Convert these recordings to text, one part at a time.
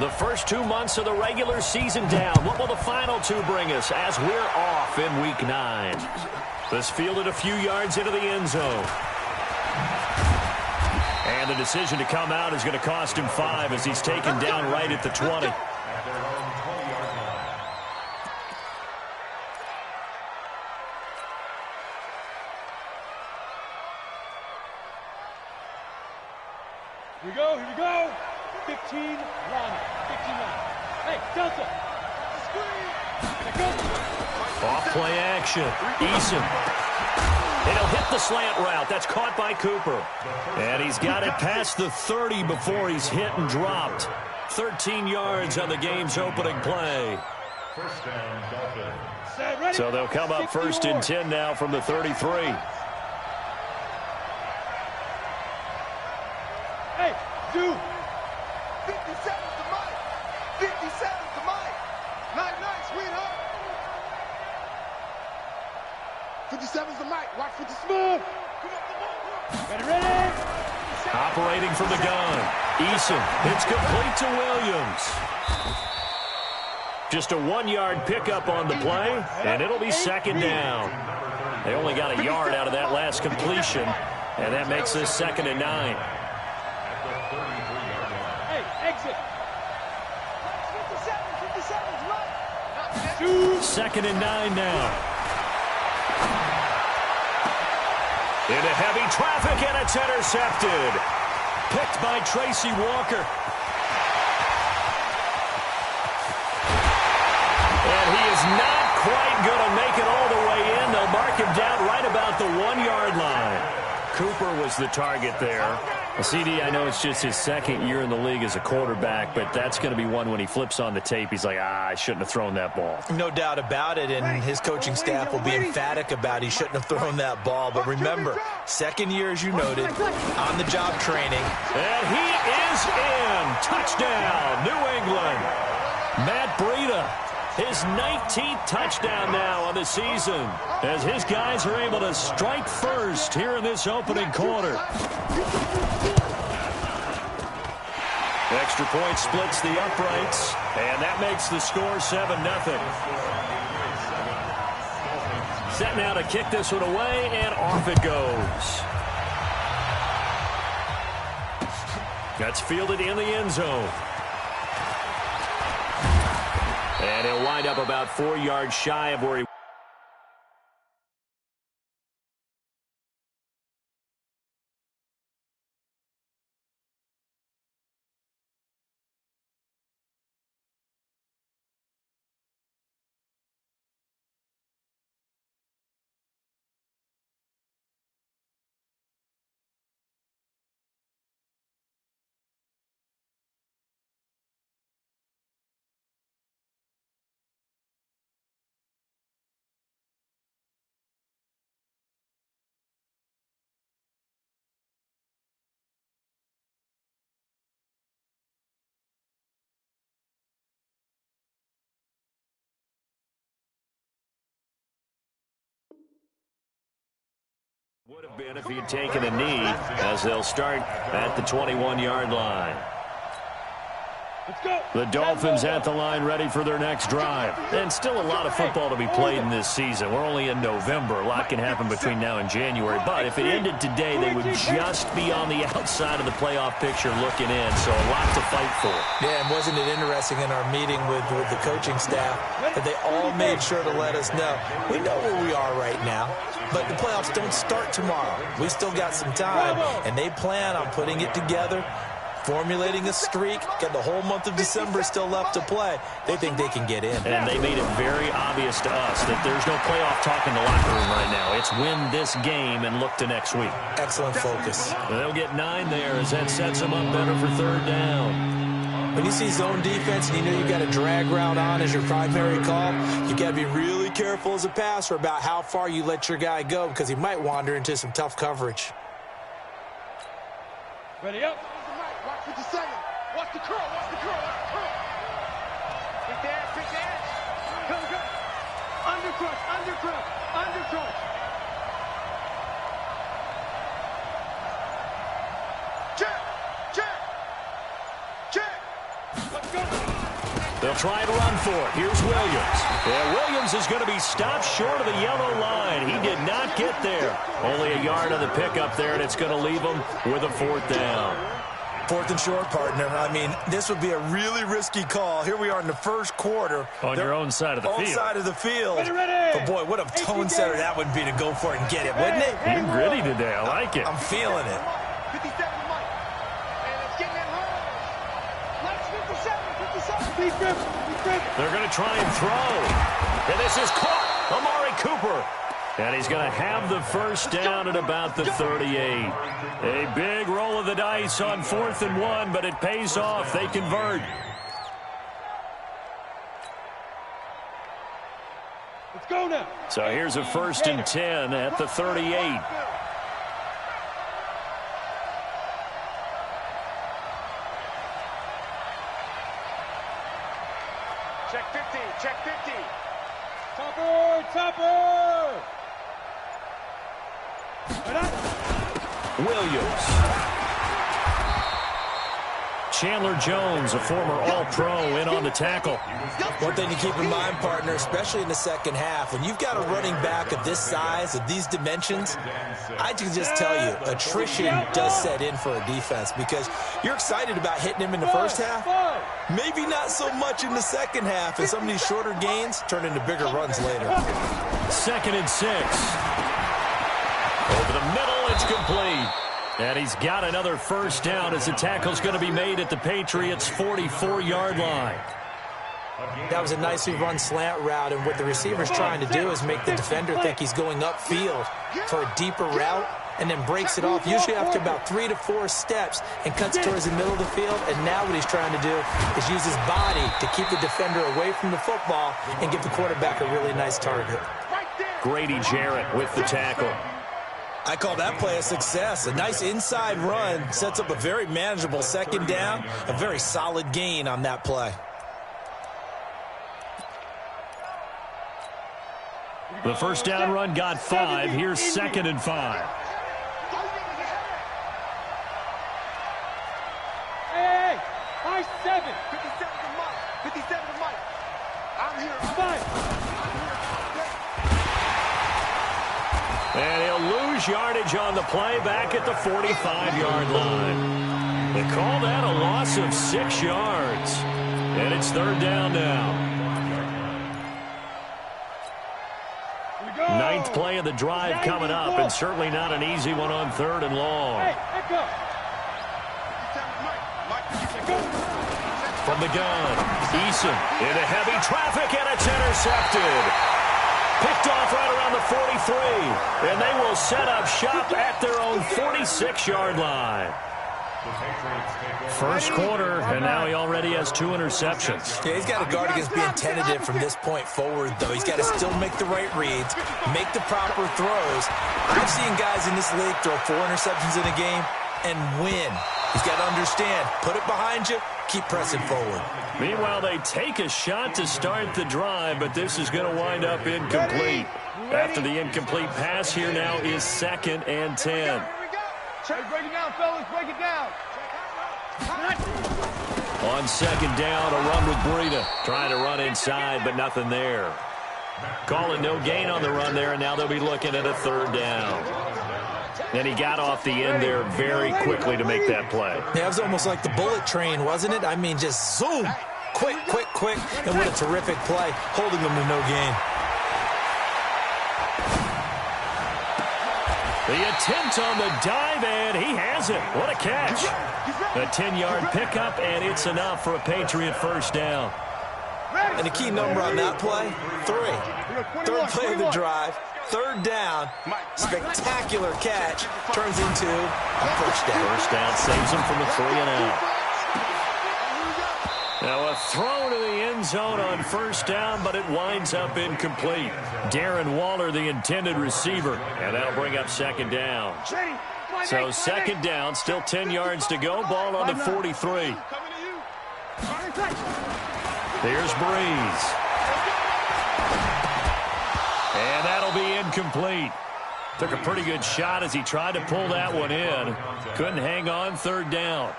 The first 2 months of the regular season down. What will the final two bring us as we're off in Week 9? This fielded a few yards into the end zone. And the decision to come out is going to cost him 5 as he's taken down right at the 20. Here we go, here we go. 15, run. 15, run. Hey, Delta. Screen. Off play action. Eason. And he'll hit the slant route. That's caught by Cooper. And he's got it past the 30 before he's hit and dropped. 13 yards on the game's opening play. First down, Dolphins. So they'll come up first and 10 now from the 33. Hey, do. 57's the mic. 57's the mic. Night, sweetheart. 57's the mic. Watch for the smooth. Ready. Operating from the gun. Eason. It's complete to Williams. Just a 1-yard pickup on the play, and it'll be second down. They only got a yard out of that last completion, and that makes this 2nd and 9. Exit. 57's right. 2nd and 9 now. Into heavy traffic, and it's intercepted. Picked by Tracy Walker. And he is not quite going to make it all the way in. They'll mark him down right about the 1-yard line. Cooper was the target there. Well, CD, I know it's just his 2nd year in the league as a quarterback, but that's going to be one when he flips on the tape, he's like, I shouldn't have thrown that ball. No doubt about it, and his coaching staff will be emphatic about he shouldn't have thrown that ball. But remember, 2nd year, as you noted, on-the-job training. And he is in. Touchdown, New England. Matt Breida, his 19th touchdown now on the season, as his guys are able to strike first here in this opening quarter. Extra point splits the uprights, and that makes the score 7-0. Set now to kick this one away, and off it goes. That's fielded in the end zone. And he'll wind up about 4 yards shy of where he would have been if he had taken a knee, as they'll start at the 21-yard line. The Dolphins at the line ready for their next drive. And still a lot of football to be played in this season. We're only in November. A lot can happen between now and January. But if it ended today, they would just be on the outside of the playoff picture looking in. So a lot to fight for. Yeah, and wasn't it interesting in our meeting with the coaching staff that they all made sure to let us know, we know where we are right now, but the playoffs don't start tomorrow. We still got some time, and they plan on putting it together, formulating a streak, got the whole month of December still left to play. They think they can get in. And they made it very obvious to us that there's no playoff talk in the locker room right now. It's win this game and look to next week. Excellent focus. They'll get 9 there as that sets them up better for 3rd down. When you see zone defense and you know you got a drag route on as your primary call, you got to be really careful as a passer about how far you let your guy go because he might wander into some tough coverage. Ready up. Watch for the 2nd. Watch the curl. Watch the curl. Watch the curl. Big dash. Big dash. Go, go. Undercrush. Undercrush. Undercrush. Check. Check. Check. Let's go. try and run for it. Here's Williams. Yeah, Williams is going to be stopped short of the yellow line. He did not get there. Only a yard on the pickup there, and it's going to leave him with a 4th down. 4th and short, partner. I mean, this would be a really risky call. Here we are in the first quarter. On your own side of the field. Own side of the field. Ready. But, boy, what a tone setter that would be to go for it and get it, wouldn't it? You're gritty today. I like it. I'm feeling it. 57 to Mike. And it's getting it hard. Let's 57. They're going to try and throw. And this is caught. Amari Cooper. And he's going to have the first down at about the 38. A big roll of the dice on 4th and 1, but it pays off. They convert. Let's go now. So here's a 1st and 10 at the 38. Check 50. Check 50. Topper. Williams. Chandler Jones, a former All-Pro, in on the tackle. One thing to keep in mind, partner, especially in the second half, when you've got a running back of this size, of these dimensions, I can just tell you, attrition does set in for a defense because you're excited about hitting him in the first half. Maybe not so much in the second half, and some of these shorter gains turn into bigger runs later. 2nd and 6. Over the middle, it's complete. And he's got another first down as the tackle's going to be made at the Patriots' 44-yard line. That was a nicely run slant route, and what the receiver's trying to do is make the defender think he's going upfield for a deeper route and then breaks it off, usually after about 3 to 4 steps, and cuts towards the middle of the field. And now what he's trying to do is use his body to keep the defender away from the football and give the quarterback a really nice target. Grady Jarrett with the tackle. I call that play a success. A nice inside run sets up a very manageable second down, a very solid gain on that play. The first down run got 5. Here's 2nd and 5. Hey, high 7. 57 to Mike. 57 to Mike. I'm here. I'm 5. And he'll lose yardage on the play back at the 45-yard line. They call that a loss of 6 yards. And it's 3rd down now. 9th play of the drive coming up, and certainly not an easy one on 3rd and long. From the gun, Eason into heavy traffic, and it's intercepted. Picked off right around the 43, and they will set up shop at their own 46-yard line. First quarter, and now he already has 2 interceptions. Yeah, he's got to guard against being tentative from this point forward, though. He's got to still make the right reads, make the proper throws. I've seen guys in this league throw 4 interceptions in a game and win. He's got to understand, put it behind you, keep pressing forward. Meanwhile, they take a shot to start the drive, but this is going to wind up incomplete. After the incomplete pass, here now is 2nd and 10. Break it down, fellas. Break it down. On 2nd down, a run with Breida. Trying to run inside, but nothing there. Calling no gain on the run there, and now they'll be looking at a 3rd down. And he got off the end there very quickly to make that play. Yeah, it was almost like the bullet train, wasn't it? I mean, just zoom. Quick, quick, quick. And what a terrific play, holding them to no gain. The attempt on the dive, and he has it. What a catch. A 10-yard pickup, and it's enough for a Patriot first down. And the key number on that play, 3. 3rd play of the drive, 3rd down, spectacular catch, turns into a first down. First down saves him from the 3 and out. Now a throw to the end zone on 1st down, but it winds up incomplete. Darren Waller, the intended receiver, and that'll bring up 2nd down. So 2nd down, still 10 yards to go, ball on the 43. There's Breeze. And that'll be incomplete. Took a pretty good shot as he tried to pull that one in. Couldn't hang on, 3rd down.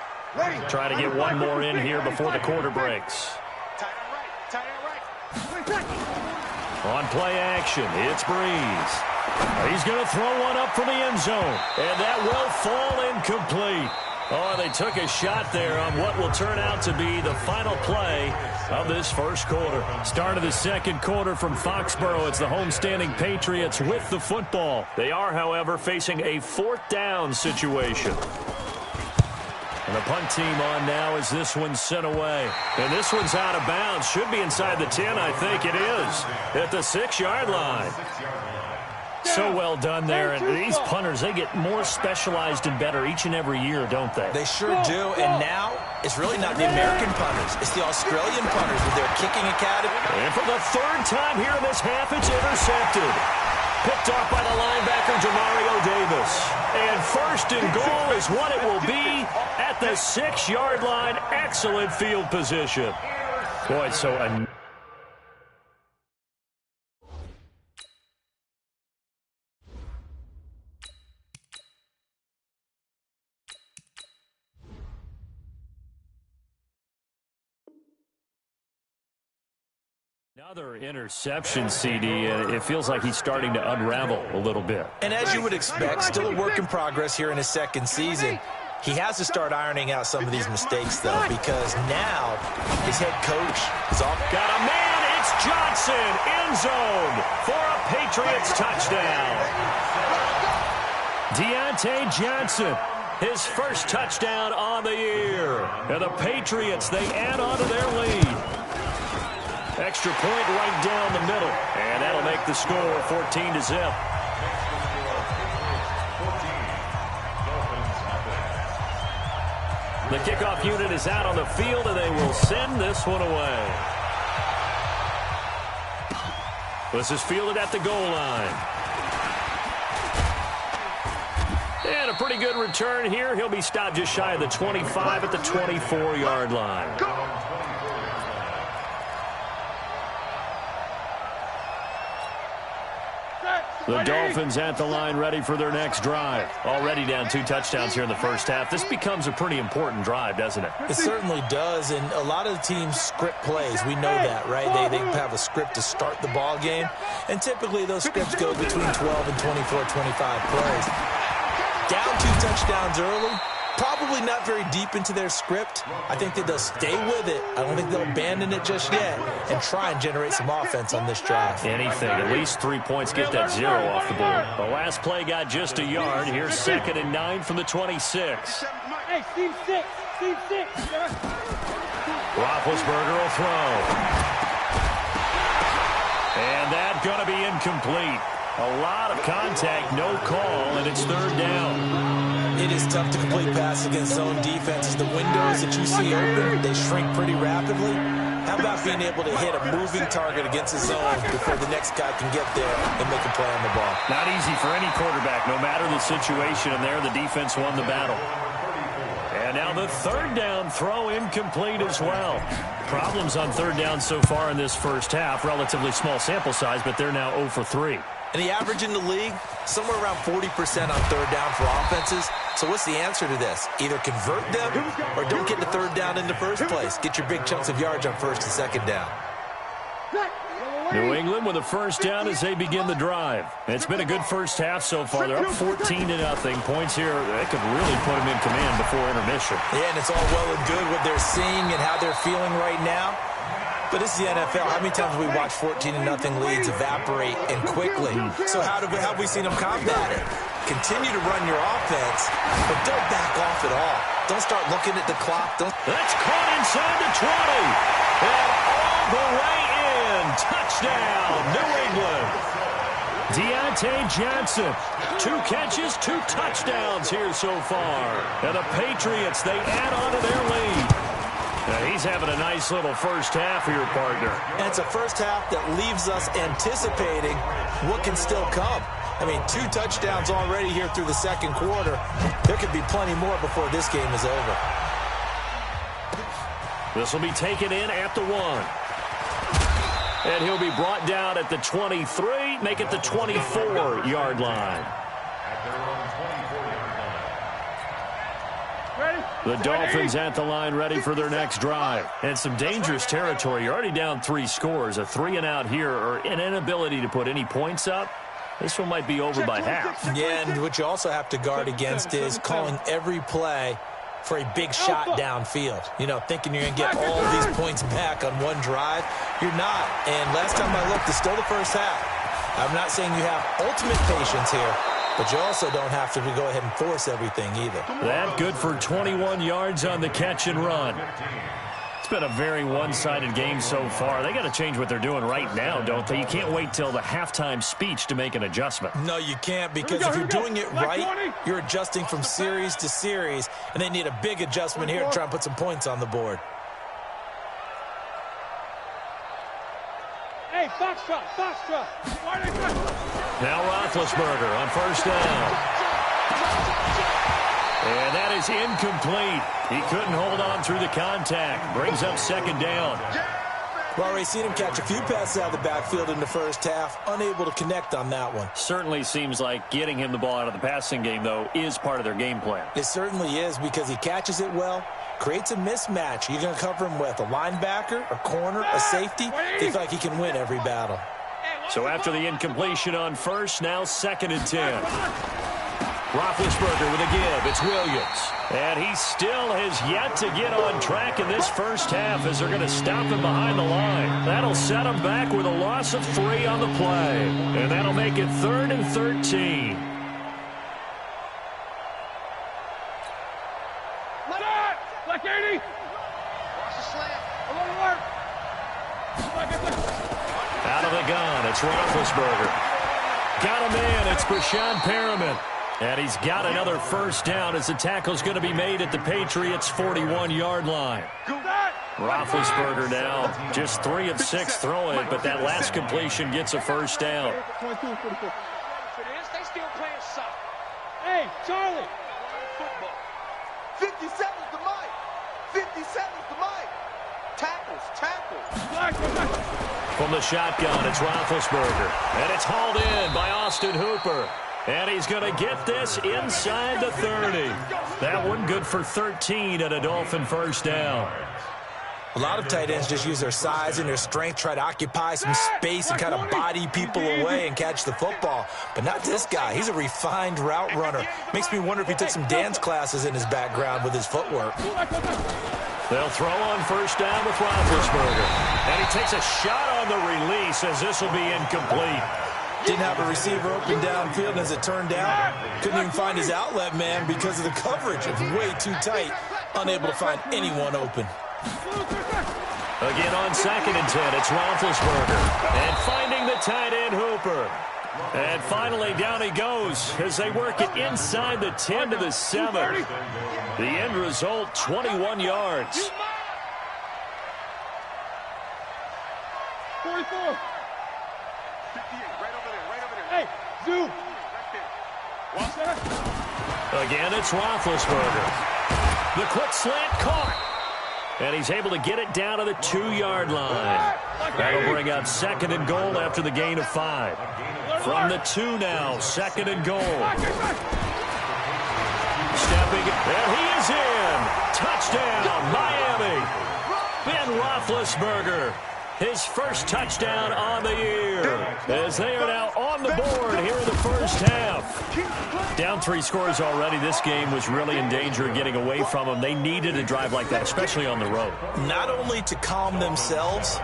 Try to get one more in here before the quarter breaks. On play action, it's Breeze. He's going to throw one up for the end zone, and that will fall incomplete. Oh, they took a shot there on what will turn out to be the final play of this first quarter. Start of the second quarter from Foxborough. It's the homestanding Patriots with the football. They are, however, facing a fourth down situation. And the punt team on now as this one's sent away. And this one's out of bounds. Should be inside the 10, I think it is. At the 6-yard line. So well done there. And these punters, they get more specialized and better each and every year, don't they? They sure do. And now it's really not the American punters. It's the Australian punters with their kicking academy. And for the third time here in this half, it's intercepted. Picked off by the linebacker, Demario Davis. And first and goal is what it will be at the 6-yard line. Excellent field position. Boy, so another interception, CD, and it feels like he's starting to unravel a little bit. And as you would expect, still a work in progress here in his second season. He has to start ironing out some of these mistakes, though, because now his head coach is off. Got a man, it's Johnson, end zone for a Patriots touchdown. Deontay Johnson, his first touchdown on the year. And the Patriots, they add on to their lead. Extra point right down the middle. And that'll make the score 14-0. The kickoff unit is out on the field, and they will send this one away. This is fielded at the goal line. And a pretty good return here. He'll be stopped just shy of the 25 at the 24-yard line. The Dolphins at the line ready for their next drive. Already down 2 touchdowns here in the first half. This becomes a pretty important drive, doesn't it? It certainly does, and a lot of the teams script plays. We know that, right? They have a script to start the ball game, and typically those scripts go between 12 and 24, 25 plays. Down 2 touchdowns early, probably not very deep into their script. I think that they'll stay with it. I don't think they'll abandon it just yet and try and generate some offense on this drive. Anything. At least 3 points. Get that 0 off the board. The last play got just a yard. Here's 2nd and 9 from the 26. Hey, Steve 6. Steve 6. Roethlisberger will throw. And that's going to be incomplete. A lot of contact, no call, and it's 3rd down. It is tough to complete pass against zone defenses. The windows that you see open, they shrink pretty rapidly. How about being able to hit a moving target against a zone before the next guy can get there and make a play on the ball? Not easy for any quarterback, no matter the situation, and there the defense won the battle. And now the 3rd down throw incomplete as well. Problems on 3rd down so far in this first half. Relatively small sample size, but they're now 0 for 3. And the average in the league, somewhere around 40% on 3rd down for offenses. So what's the answer to this? Either convert them or don't get the 3rd down in the first place. Get your big chunks of yards on 1st and 2nd down. New England with a 1st down as they begin the drive. It's been a good first half so far. They're up 14-0. Points here, they could really put them in command before intermission. Yeah, and it's all well and good what they're seeing and how they're feeling right now. But this is the NFL. How many times have we watched 14-0 leads evaporate and quickly? So how have we seen them combat it? Continue to run your offense, but don't back off at all. Don't start looking at the clock. That's caught inside the 20. And all the way in. Touchdown, New England. Deontay Johnson, 2 catches, 2 touchdowns here so far. And the Patriots, they add on to their lead. Now he's having a nice little first half here, partner. And it's a first half that leaves us anticipating what can still come. I mean, 2 touchdowns already here through the second quarter. There could be plenty more before this game is over. This will be taken in at the 1. And he'll be brought down at the 23, make it the 24-yard line. Ready? The Dolphins at the line ready for their next drive. And some dangerous territory. You're already down 3 scores. A 3-and-out here or an inability to put any points up. This one might be over by half. Yeah, and what you also have to guard against is calling every play for a big shot downfield. You know, thinking you're going to get all these points back on one drive. You're not. And last time I looked, it's still the first half. I'm not saying you have ultimate patience here, but you also don't have to go ahead and force everything either. That good for 21 yards on the catch and run. It's been a very one-sided game so far. They got to change what they're doing right now, don't they? You can't wait till the halftime speech to make an adjustment. No, you can't, because if you're doing it right, you're adjusting from series to series, and they need a big adjustment here to try and put some points on the board. Hey, foxtrot, foxtrot. Now Roethlisberger on first down. And that is incomplete. He couldn't hold on through the contact. Brings up second down. Well, already seen him catch a few passes out of the backfield in the first half. Unable to connect on that one. Certainly seems like getting him the ball out of the passing game, though, is part of their game plan. It certainly is, because he catches it well, creates a mismatch. You're going to cover him with a linebacker, a corner, a safety. They feel like he can win every battle. So after the incompletion on first, now 2nd and 10. Roethlisberger with a give. It's Williams. And he still has yet to get on track in this first half as they're going to stop him behind the line. That'll set him back with a loss of 3 on the play. And that'll make it 3rd and 13. Black 80. Watch the slant. Alert. Out of the gun, it's Roethlisberger. Got him in. It's Brashad Perriman. And he's got another first down as the tackle's going to be made at the Patriots' 41-yard line. Roethlisberger now just 3 of 6 throwing, but that last completion gets a first down. They still playing soccer. Hey, Charlie. Football. 50 seconds to Mike. 50 seconds to Mike. Tackles. Black. From the shotgun, it's Roethlisberger. And it's hauled in by Austin Hooper. And he's going to get this inside the 30. That one good for 13 and a Dolphin first down. A lot of tight ends just use their size and their strength, try to occupy some space and kind of body people away and catch the football. But not this guy. He's a refined route runner. Makes me wonder if he took some dance classes in his background with his footwork. They'll throw on first down with Roethlisberger. And he takes a shot on the release as this will be incomplete. Didn't have a receiver open downfield, and as it turned out, couldn't even find his outlet man because of the coverage. It was way too tight, unable to find anyone open. Again on 2nd and 10, it's Roethlisberger. And finding the tight end, Hooper. And finally, down he goes as they work it inside the 10 to the 7. The end result, 21 yards. 44. Hey, Zoo. Again, it's Roethlisberger. The quick slant caught. And he's able to get it down to the 2-yard line. That'll bring up 2nd and goal after the gain of 5. From the 2 now, 2nd and goal. Stepping, and he is in. Touchdown, Miami. Ben Roethlisberger. His first touchdown on the year as they are now on the board here in the first half. Down 3 scores already. This game was really in danger of getting away from them. They needed a drive like that, especially on the road. Not only to calm themselves,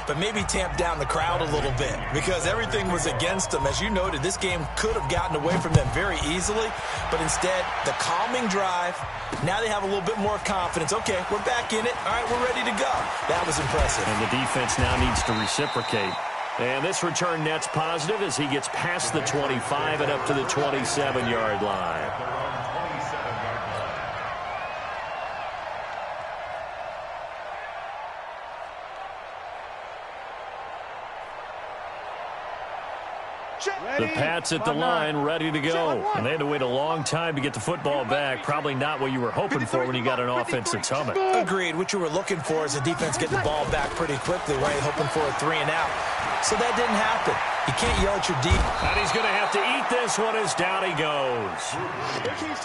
but maybe tamp down the crowd a little bit because everything was against them. As you noted, this game could have gotten away from them very easily, but instead, the calming drive, now they have a little bit more confidence. Okay, we're back in it. All right, we're ready to go. That was impressive. And the defense now needs to reciprocate. And this return net's positive as he gets past the 25 and up to the 27-yard line. The Pats at the line, ready to go. And they had to wait a long time to get the football back. Probably not what you were hoping for when you got an offense that's humming. Agreed. What you were looking for is the defense getting the ball back pretty quickly, right? Hoping for a 3-and-out. So that didn't happen. You can't yell at your deep. And he's going to have to eat this one as down he goes.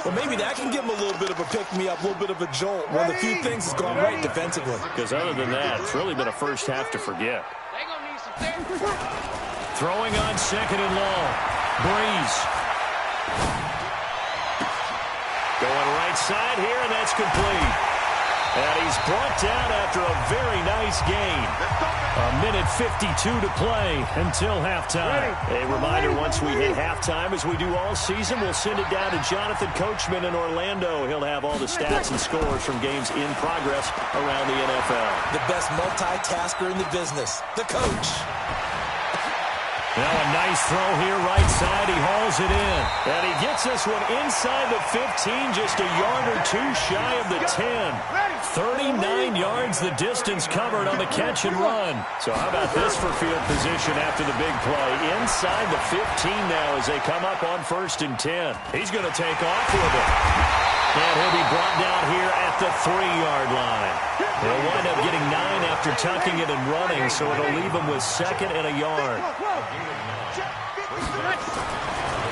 Well, maybe that can give him a little bit of a pick-me-up, a little bit of a jolt. One of the few things that's gone right defensively. Because other than that, it's really been a first half to forget. Throwing on second and long. Breeze. Going right side here, and that's complete. And he's brought down after a very nice gain. A minute 52 to play until halftime. A reminder, once we hit halftime, as we do all season, we'll send it down to Jonathan Coachman in Orlando. He'll have all the stats and scores from games in progress around the NFL. The best multitasker in the business, the coach. Now a nice throw here, right side. He hauls it in. And he gets this one inside the 15, just a yard or two shy of the 10. 39 yards the distance covered on the catch and run. So how about this for field position after the big play? Inside the 15 now as they come up on 1st and 10. He's going to take off with it. And he'll be brought down here at the 3-yard line. They'll wind up getting 9 after tucking it and running, so it'll leave them with 2nd and a yard.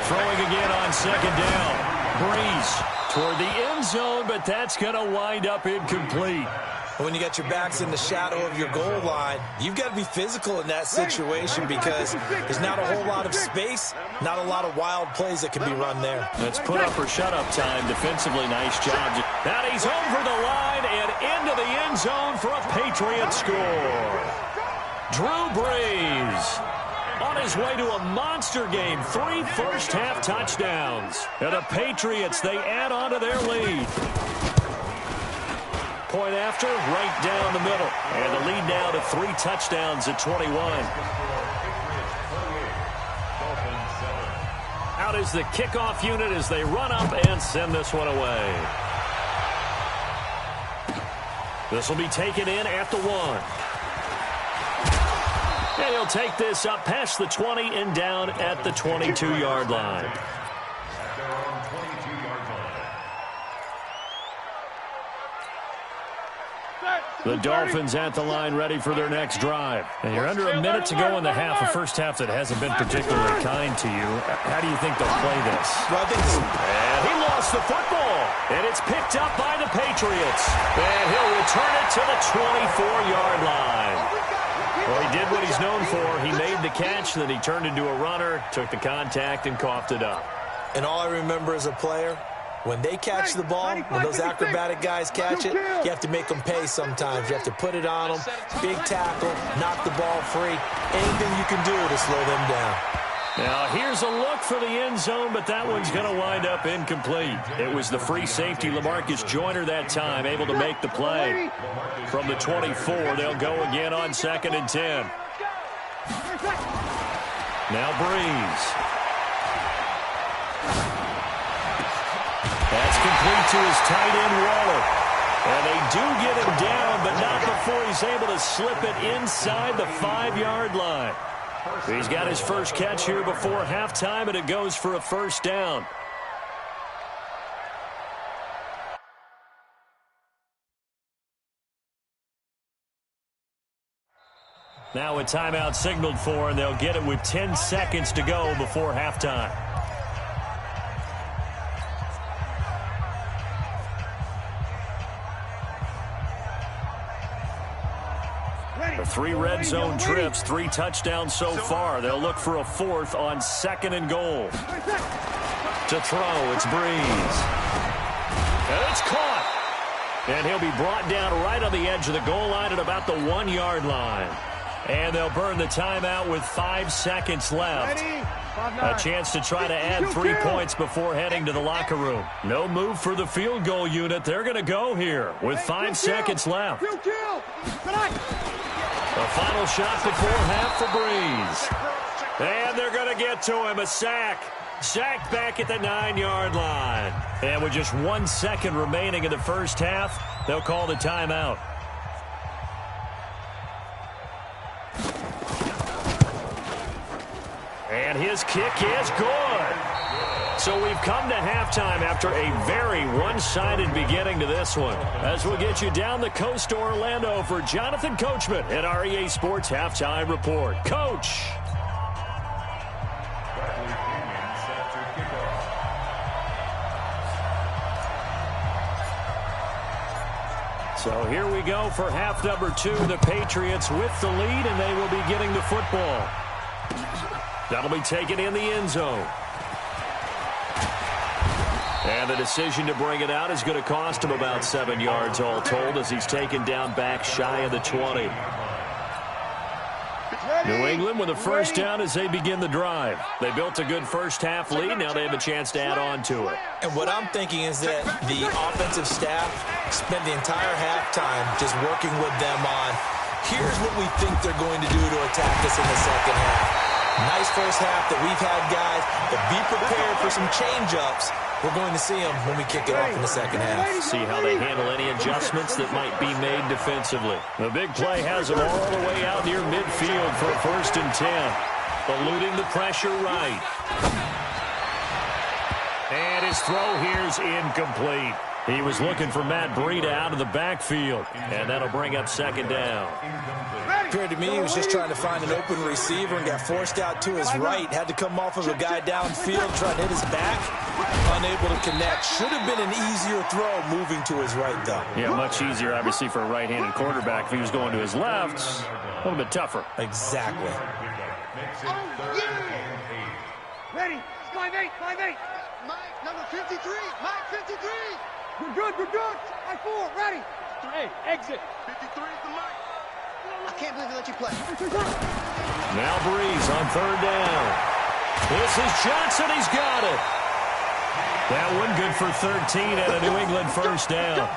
Throwing again on 2nd down. Breeze toward the end zone, but that's going to wind up incomplete. When you got your backs in the shadow of your goal line, you've got to be physical in that situation because there's not a whole lot of space, not a lot of wild plays that can be run there. Let's put up or shut up time. Defensively, nice job. Now he's over the line and into the end zone for a Patriot score. Drew Brees on his way to a monster game. 3 first-half touchdowns. And the Patriots, they add on to their lead. Point after, right down the middle. And the lead now to 3 touchdowns at 21. Out is the kickoff unit as they run up and send this one away. This will be taken in at the 1. And he'll take this up past the 20 and down at the 22-yard line. The Dolphins at the line ready for their next drive. And you're under a minute to go in the half, a first half that hasn't been particularly kind to you. How do you think they'll play this? Well, I think and he lost the football. And it's picked up by the Patriots. And he'll return it to the 24-yard line. Well, he did what he's known for. He made the catch, then he turned into a runner, took the contact, and coughed it up. And all I remember as a player, when they catch the ball, when those acrobatic guys catch it, you have to make them pay sometimes. You have to put it on them, big tackle, knock the ball free. Anything you can do to slow them down. Now, here's a look for the end zone, but that one's going to wind up incomplete. It was the free safety, LaMarcus Joyner, that time, able to make the play. From the 24, they'll go again on 2nd and 10. Now Breeze. That's complete to his tight end, Waller. And they do get him down, but not before he's able to slip it inside the 5-yard line. He's got his first catch here before halftime, and it goes for a first down. Now a timeout signaled for, and they'll get it with 10 seconds to go before halftime. The 3 red zone trips, 3 touchdowns so far. They'll look for a 4th on 2nd and goal. To throw, it's Breeze. And it's caught. And he'll be brought down right on the edge of the goal line at about the 1-yard line. And they'll burn the timeout with 5 seconds left. A chance to try to add 3 points before heading to the locker room. No move for the field goal unit. They're going to go here with 5 seconds left. The final shot before half for Breeze. And they're going to get to him. A sack. Sacked back at the 9-yard line. And with just 1 second remaining in the first half, they'll call the timeout. And his kick is good. So we've come to halftime after a very one-sided beginning to this one. As we'll get you down the coast to Orlando for Jonathan Coachman at our EA Sports Halftime Report. Coach. So here we go for half number 2. The Patriots with the lead, and they will be getting the football. That'll be taken in the end zone. And the decision to bring it out is going to cost him about 7 yards all told as he's taken down back shy of the 20. New England with a first down as they begin the drive. They built a good first-half lead. Now they have a chance to add on to it. And what I'm thinking is that the offensive staff spent the entire halftime just working with them on, here's what we think they're going to do to attack us in the second half. Nice first half that we've had, guys, but be prepared for some change-ups. We're going to see them when we kick it off in the second half. See how they handle any adjustments that might be made defensively. The big play has them all the way out near midfield for a 1st and 10. Eluding the pressure right. And his throw here's incomplete. He was looking for Matt Breida out of the backfield. And that'll bring up 2nd down. Appeared to me he was just trying to find an open receiver and got forced out to his right. Had to come off of a guy downfield, trying to hit his back. Unable to connect. Should have been an easier throw moving to his right, though. Yeah, much easier, obviously, for a right-handed quarterback. If he was going to his left, a little bit tougher. Exactly. Oh, yeah! Ready? 5-8, 5-8. Mike, number 53. Mike, 53. We're good, we're good. 5-4, ready. Hey, exit. 53 is the Mike. I can't believe they let you play. Now Breeze on 3rd down. This is Johnson. He's got it. That one good for 13 and a New England first down.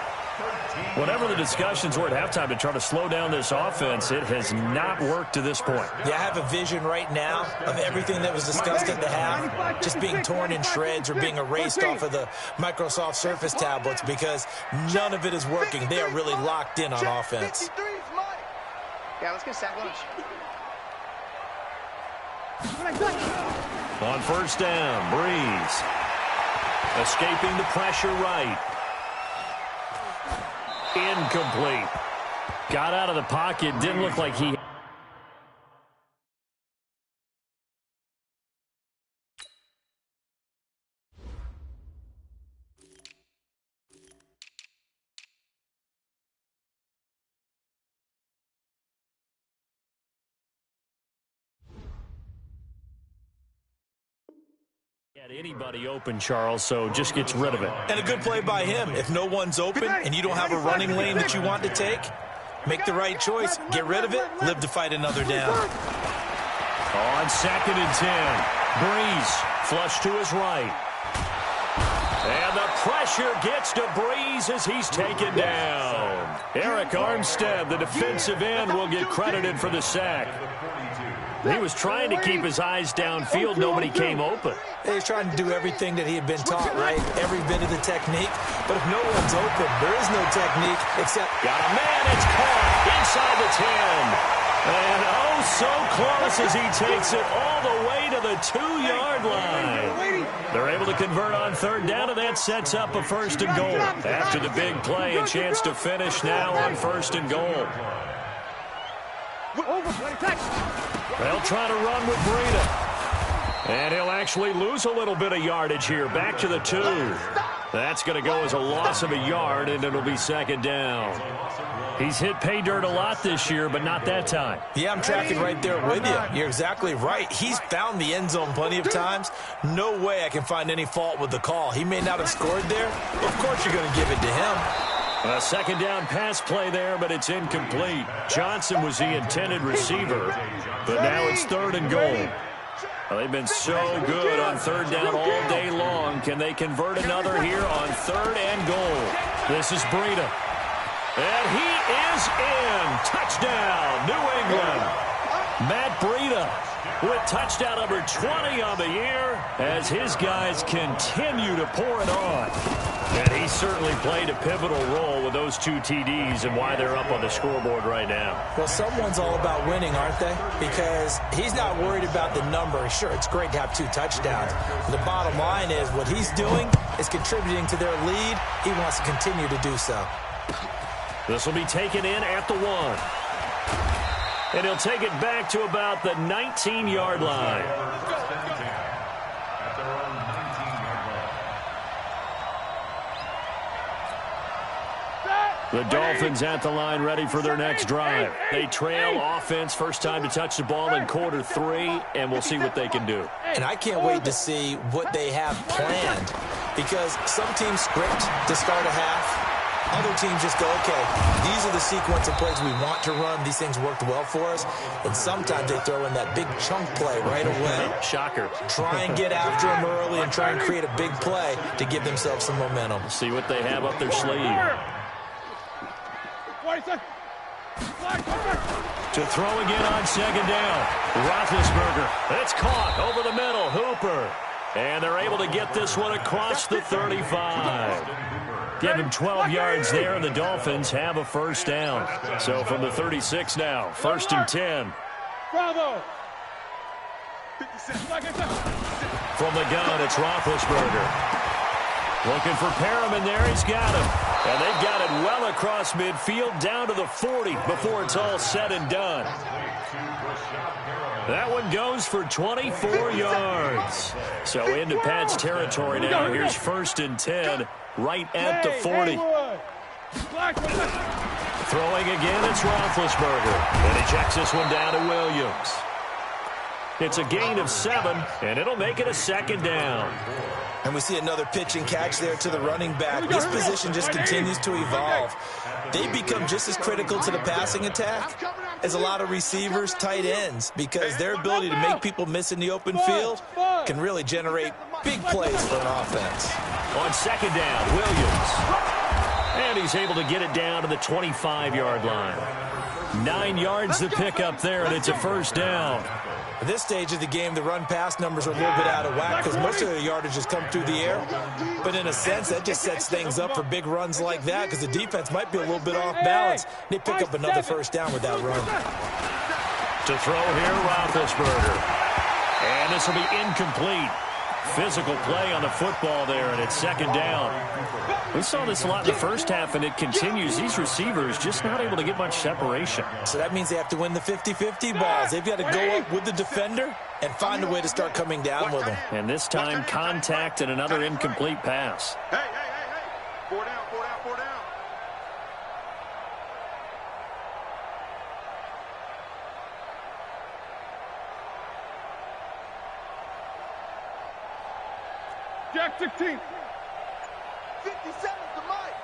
Whatever the discussions were at halftime to try to slow down this offense, it has not worked to this point. Yeah, I have a vision right now of everything that was discussed at the half just being torn in shreds or being erased off of the Microsoft Surface tablets because none of it is working. They are really locked in on offense. Yeah, let's get sack lunch. On 1st down, Breeze. Escaping the pressure right. Incomplete. Got out of the pocket. Didn't look like he... anybody open, Charles, so just gets rid of it. And a good play by him. If no one's open and you don't have a running lane that you want to take, make the right choice. Get rid of it. Live to fight another down. On 2nd and 10. Breeze flush to his right. And the pressure gets to Breeze as he's taken down. Eric Armstead, the defensive end, will get credited for the sack. He was trying to keep his eyes downfield. Nobody came open. He was trying to do everything that he had been taught, right? Every bit of the technique. But if no one's open, there is no technique except... Got a man. It's caught inside the 10. And oh, so close as he takes it all the way to the 2-yard line. They're able to convert on 3rd down, and that sets up a 1st and goal. After the big play, a chance to finish now on 1st and goal. They'll try to run with Breida. And he'll actually lose a little bit of yardage here. Back to the 2. That's going to go as a loss of a yard, and it'll be 2nd down. He's hit pay dirt a lot this year, but not that time. Yeah, I'm tracking right there with you. You're exactly right. He's found the end zone plenty of times. No way I can find any fault with the call. He may not have scored there. Of course you're going to give it to him. A 2nd down pass play there, but it's incomplete. Johnson was the intended receiver, but now it's 3rd and goal. Well, they've been so good on 3rd down all day long. Can they convert another here on 3rd and goal? This is Breida. And he is in. Touchdown, New England. Matt Breida with touchdown number 20 on the year as his guys continue to pour it on. And he certainly played a pivotal role with those 2 TDs and why they're up on the scoreboard right now. Well, someone's all about winning, aren't they? Because he's not worried about the number. Sure, it's great to have 2 touchdowns. The bottom line is what he's doing is contributing to their lead. He wants to continue to do so. This will be taken in at the 1. And he'll take it back to about the 19-yard line. The Dolphins at the line ready for their next drive. They trail offense, first time to touch the ball in quarter 3, and we'll see what they can do. And I can't wait to see what they have planned, because some teams script to start a half. Other teams just go, okay, these are the sequence of plays we want to run. These things worked well for us. And sometimes they throw in that big chunk play right away. Shocker. Try and get after them early and try and create a big play to give themselves some momentum. See what they have up their sleeve. To throw again on second down. Roethlisberger. It's caught over the middle. Hooper. And they're able to get this one across the 35. Give him 12 yards there, and the Dolphins have a first down. So from the 36 now, 1st and 10. Bravo. From the gun, it's Roethlisberger. Looking for Perriman there. He's got him. And they've got it well across midfield down to the 40 before it's all said and done. That one goes for 24 yards. So into Pat's territory now. Here's 1st and 10 right at the 40. Throwing again, it's Roethlisberger. And he checks this one down to Williams. It's a gain of 7, and it'll make it a 2nd down. And we see another pitch and catch there to the running back. This position just continues to evolve. They become just as critical to the passing attack as a lot of receivers, tight ends, because their ability to make people miss in the open field can really generate big plays for an offense. On 2nd down, Williams. And he's able to get it down to the 25-yard line. 9 yards to pick up there, and it's a 1st down. At this stage of the game, the run-pass numbers are a little bit out of whack because most of the yardage has come through the air. But in a sense, that just sets things up for big runs like that because the defense might be a little bit off balance. They pick up another 1st down with that run. To throw here, Roethlisberger. And this will be incomplete. Physical play on the football there, and it's 2nd down. We saw this a lot in the first half, and it continues. These receivers just not able to get much separation. So that means they have to win the 50-50 balls. They've got to go up with the defender and find a way to start coming down with them. And this time, contact and another incomplete pass. Hey. 4 down. Jack 16. 57 to Mike.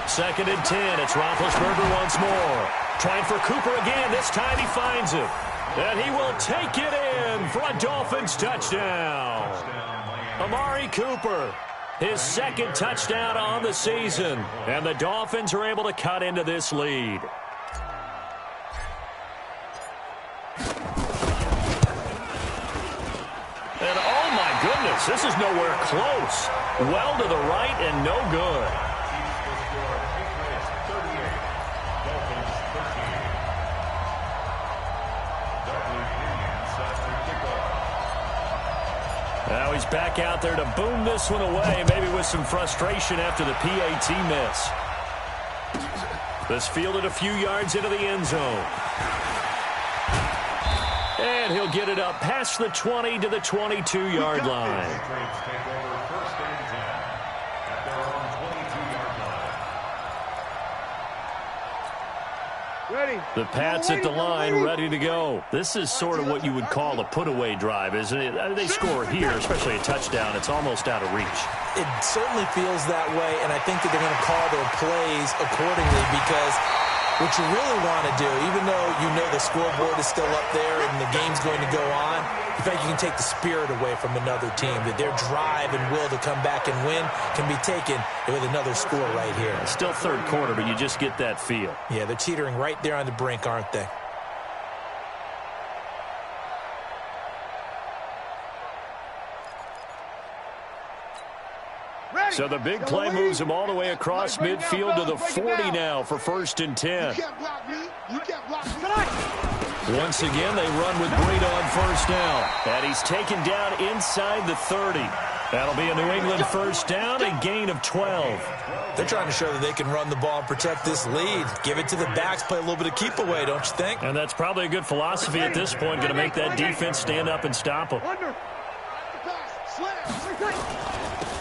2nd and 10. It's Roethlisberger once more. Trying for Cooper again. This time he finds him. And he will take it in for a Dolphins touchdown. Amari Cooper, his 2nd touchdown on the season. And the Dolphins are able to cut into this lead. And oh my goodness, this is nowhere close. Well to the right and no good. Now he's back out there to boom this one away, maybe with some frustration after the PAT miss. This fielded a few yards into the end zone. And he'll get it up past the 20 to the 22-yard line. Ready. The Pats at the line, ready to go. This is sort of what you would call a put-away drive, isn't it? They score here, especially a touchdown. It's almost out of reach. It certainly feels that way, and I think that they're going to call their plays accordingly because what you really want to do, even though you know the scoreboard is still up there and the game's going to go on, in fact, you can take the spirit away from another team, that their drive and will to come back and win can be taken with another score right here. It's still 3rd quarter, but you just get that feel. Yeah, they're teetering right there on the brink, aren't they? So the big play moves him all the way across midfield to the 40 now for 1st and 10. Once again, they run with Breida on 1st down. And he's taken down inside the 30. That'll be a New England 1st down, a gain of 12. They're trying to show that they can run the ball and protect this lead. Give it to the backs, play a little bit of keep away, don't you think? And that's probably a good philosophy at this point, going to make that defense stand up and stop them.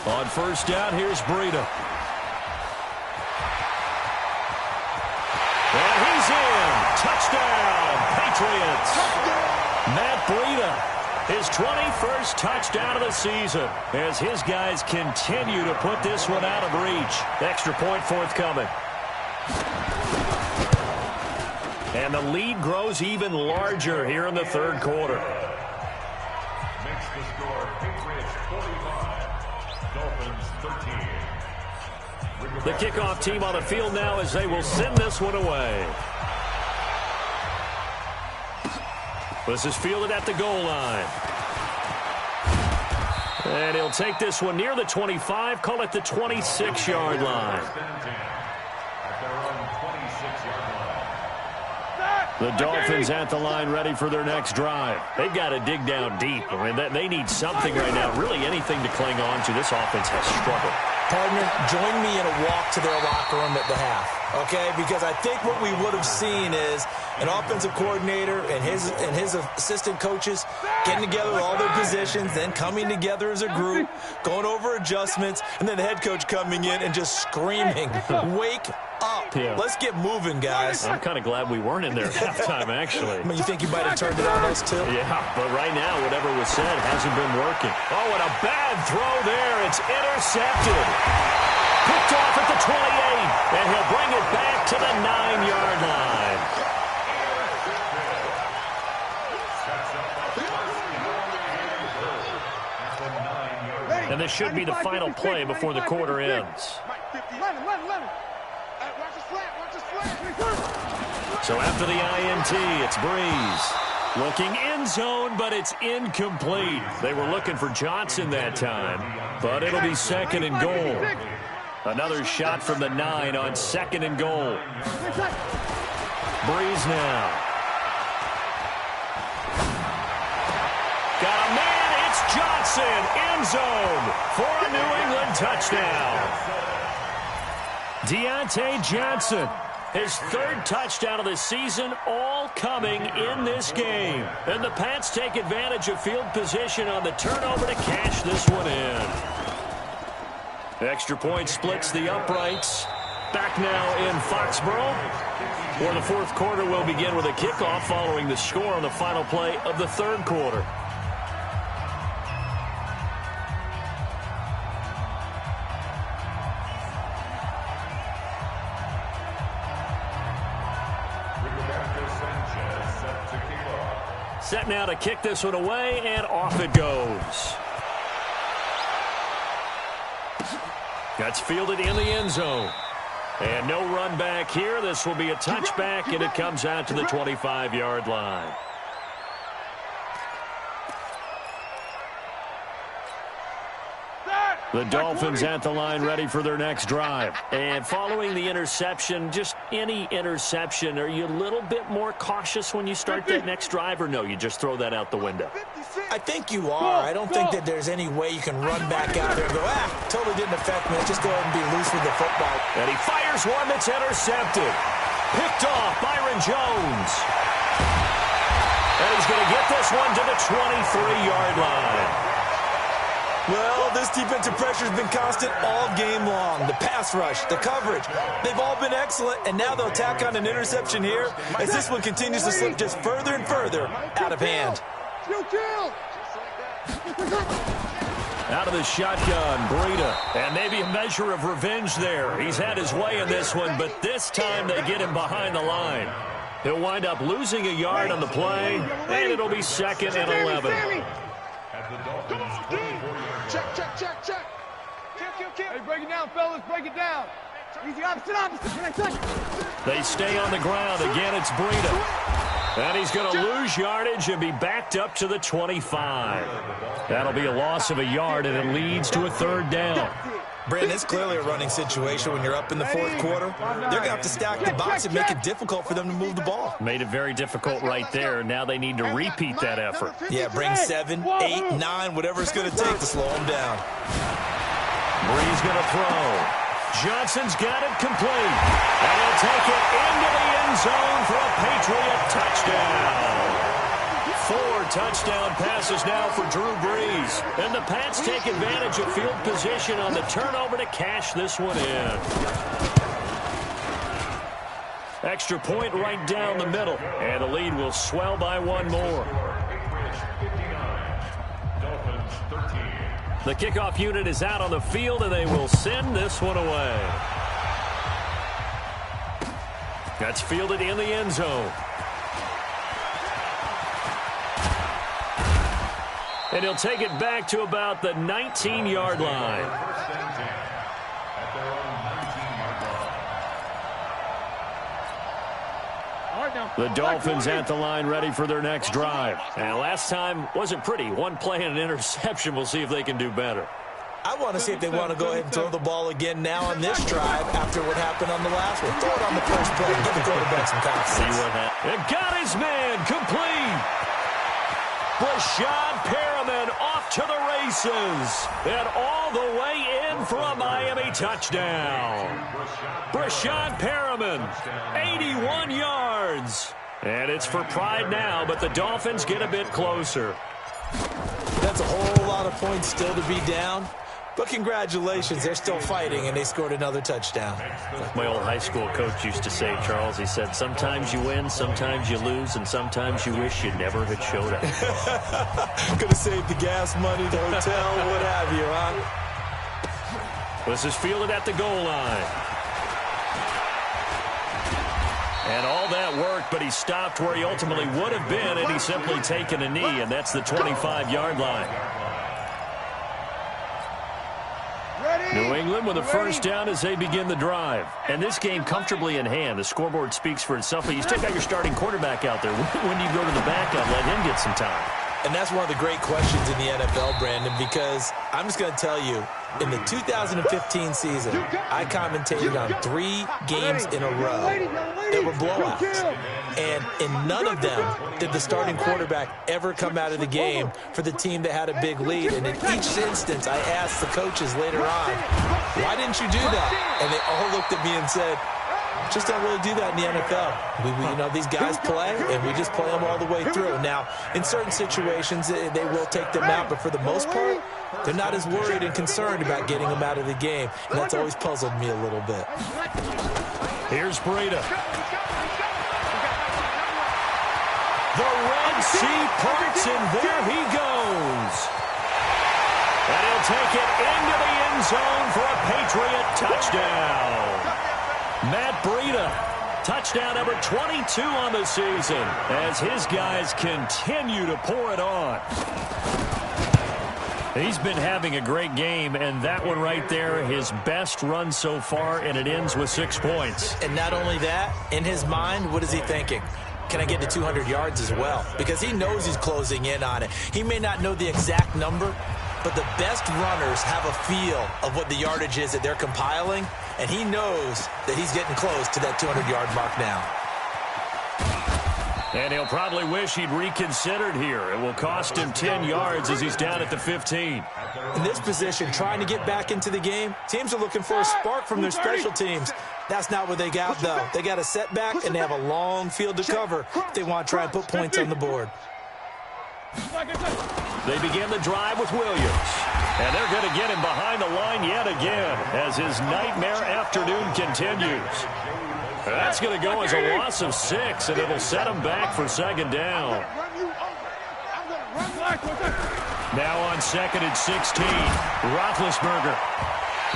On 1st down, here's Breida. Touchdown, Patriots. Matt Breida, his 21st touchdown of the season as his guys continue to put this one out of reach. Extra point forthcoming. And the lead grows even larger here in the third quarter. Makes the score Patriots 45, Dolphins 13. The kickoff team on the field now as they will send this one away. This is fielded at the goal line. And he'll take this one near the 25, call it the 26-yard line. The Dolphins at the line ready for their next drive. They've got to dig down deep. I mean, they need something right now, really anything to cling on to. This offense has struggled. Partner, join me in a walk to their locker room at the half, okay? Because I think what we would have seen is an offensive coordinator and his assistant coaches getting together with all their positions, then coming together as a group, going over adjustments, and then the head coach coming in and just screaming, wake up. Yeah. Let's get moving, guys. I'm kind of glad we weren't in there at halftime, actually. I mean, you think you might have turned it on us, too? Yeah, but right now, whatever was said hasn't been working. Oh, and a bad throw there. It's intercepted. Picked off at the 28, and he'll bring it back to the 9-yard line. And this should be the final play before the quarter ends. So after the INT, it's Breeze. Looking end zone, but it's incomplete. They were looking for Johnson that time, but it'll be second and goal. Another shot from the 9 on second and goal. Breeze now. Got a man, it's Johnson, end zone for a New England touchdown. Deontay Johnson, his third touchdown of the season, all coming in this game. And the Pats take advantage of field position on the turnover to cash this one in. Extra point splits the uprights. Back now in Foxborough, where the fourth quarter will begin with a kickoff following the score on the final play of the third quarter. Set now to kick this one away, and off it goes. That's fielded in the end zone. And no run back here. This will be a touchback, and it comes out to the 25-yard line. The Dolphins at the line ready for their next drive. And following the interception, just any interception, are you a little bit more cautious when you start that next drive, or no, you just throw that out the window? I think you are. I don't think that there's any way you can run back out there and go, totally didn't affect me. Let's just go ahead and be loose with the football. And he fires one that's intercepted. Picked off Byron Jones. And he's going to get this one to the 23-yard line. Well, this defensive pressure has been constant all game long. The pass rush, the coverage, they've all been excellent, and now they'll tack on an interception here as this one continues to slip just further and further out of hand. Out of the shotgun, Breida, and maybe a measure of revenge there. He's had his way in this one, but this time they get him behind the line. He'll wind up losing a yard on the play, and it'll be second and 11. Come on, dude. Check. Hey, break it down, fellas. Break it down. Easy, opposite. They stay on the ground. Again, it's Breida. And he's going to lose yardage and be backed up to the 25. That'll be a loss of a yard, and it leads to a third down. Brandon, it's clearly a running situation when you're up in the fourth quarter. They're going to have to stack the box and make it difficult for them to move the ball. Made it very difficult right there. Now they need to repeat that effort. Yeah, bring 7, 8, 9, whatever it's going to take to slow them down. Breeze going to throw. Johnson's got it complete. And he'll take it into the end zone for a Patriot touchdown. 4 touchdown passes now for Drew Brees. And the Pats take advantage of field position on the turnover to cash this one in. Extra point right down the middle. And the lead will swell by one more. Dolphins 13. The kickoff unit is out on the field, and they will send this one away. That's fielded in the end zone. And he'll take it back to about the 19-yard line. First and 10 at their own 19-yard line. The Dolphins at the line ready for their next drive. And last time wasn't pretty. One play and an interception. We'll see if they can do better. I want to see if they want to go ahead and throw the ball again now on this drive after what happened on the last one. Throw it on the first play and give the quarterback some confidence. See what happened. It got his man complete. Brashad Perriman off to the races. And all the way in for a Miami touchdown. Brashad Perriman, 81 yards. And it's for pride now, but the Dolphins get a bit closer. That's a whole lot of points still to be down. But congratulations, they're still fighting, and they scored another touchdown. Like my old high school coach used to say, Charles, he said, sometimes you win, sometimes you lose, and sometimes you wish you never had showed up. Could have saved the gas money, the hotel, what have you, huh? This is fielded at the goal line. And all that worked, but he stopped where he ultimately would have been, and he's simply taken a knee, and that's the 25-yard line. New England with a first down as they begin the drive. And this game comfortably in hand. The scoreboard speaks for itself, but you still got your starting quarterback out there. When do you go to the backup, let him get some time? And that's one of the great questions in the NFL, Brandon, because I'm just going to tell you, in the 2015 season, I commentated on 3 games in a row that were blowouts. And in none of them did the starting quarterback ever come out of the game for the team that had a big lead. And in each instance, I asked the coaches later on, why didn't you do that? And they all looked at me and said, just don't really do that in the NFL. You know, these guys play, and we just play them all the way through. Now, in certain situations, they will take them out, but for the most part, they're not as worried and concerned about getting them out of the game, and that's always puzzled me a little bit. Here's Breida. The Red Sea parts, and there he goes. And he'll take it into the end zone for a Patriot touchdown. Matt Breida, touchdown number 22 on the season as his guys continue to pour it on. He's been having a great game, and that one right there, his best run so far, and it ends with 6 points. And not only that, in his mind, what is he thinking? Can I get to 200 yards as well? Because he knows he's closing in on it. He may not know the exact number, but the best runners have a feel of what the yardage is that they're compiling, and he knows that he's getting close to that 200-yard mark now. And he'll probably wish he'd reconsidered here. It will cost him 10 yards as he's down at the 15. In this position, trying to get back into the game, teams are looking for a spark from their special teams. That's not what they got, though. They got a setback, and they have a long field to cover if they want to try and put points on the board. They begin the drive with Williams. And they're going to get him behind the line yet again as his nightmare afternoon continues. That's going to go as a loss of 6, and it'll set him back for second down. Now on 2nd and 16, Roethlisberger.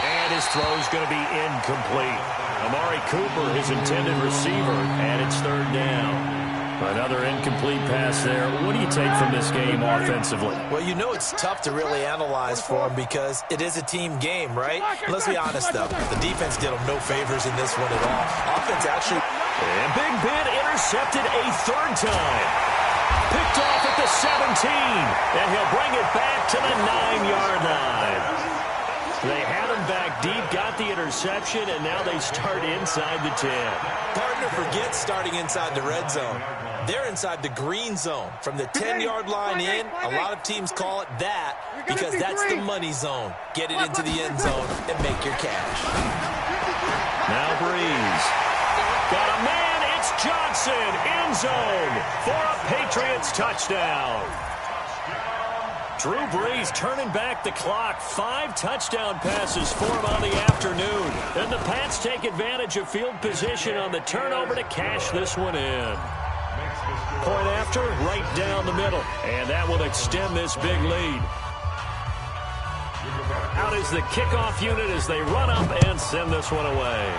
And his throw's going to be incomplete. Amari Cooper, his intended receiver, and it's 3rd down. Another incomplete pass there. What do you take from this game offensively? Well, you know it's tough to really analyze for them because it is a team game, right? Let's be honest, though. The defense did them no favors in this one at all. Offense actually... And Big Ben intercepted a 3rd time. Picked off at the 17. And he'll bring it back to the 9-yard line. They had him back deep, got the interception, and now they start inside the 10. Partner forgets starting inside the red zone. They're inside the green zone. From the 10-yard line in, a lot of teams call it that because that's the money zone. Get it into the end zone and make your cash. Now Breeze. Got a man, it's Johnson, end zone for a Patriots touchdown. Drew Brees turning back the clock. 5 touchdown passes for him on the afternoon. And the Pats take advantage of field position on the turnover to cash this one in. Point after, right down the middle. And that will extend this big lead. Out is the kickoff unit as they run up and send this one away.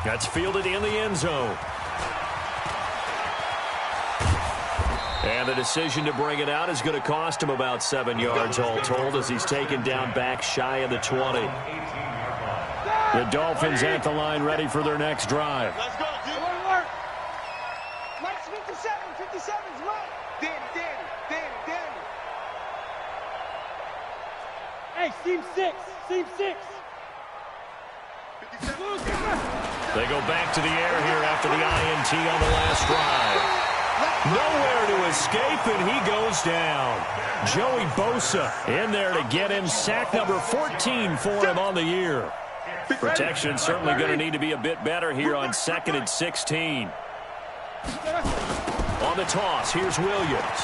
That's fielded in the end zone. And the decision to bring it out is going to cost him about 7 yards all told as he's taken down back shy of the 20. The Dolphins at the line ready for their next drive. Let's go, dude. Mike's 57. 57's Mike. Danny. Hey, seam 6. Seam 6. They go back to the air here after the INT on the last drive. Nowhere to escape, and he goes down. Joey Bosa in there to get him. Sack number 14 for him on the year. Protection certainly going to need to be a bit better here on 2nd and 16. On the toss, here's Williams.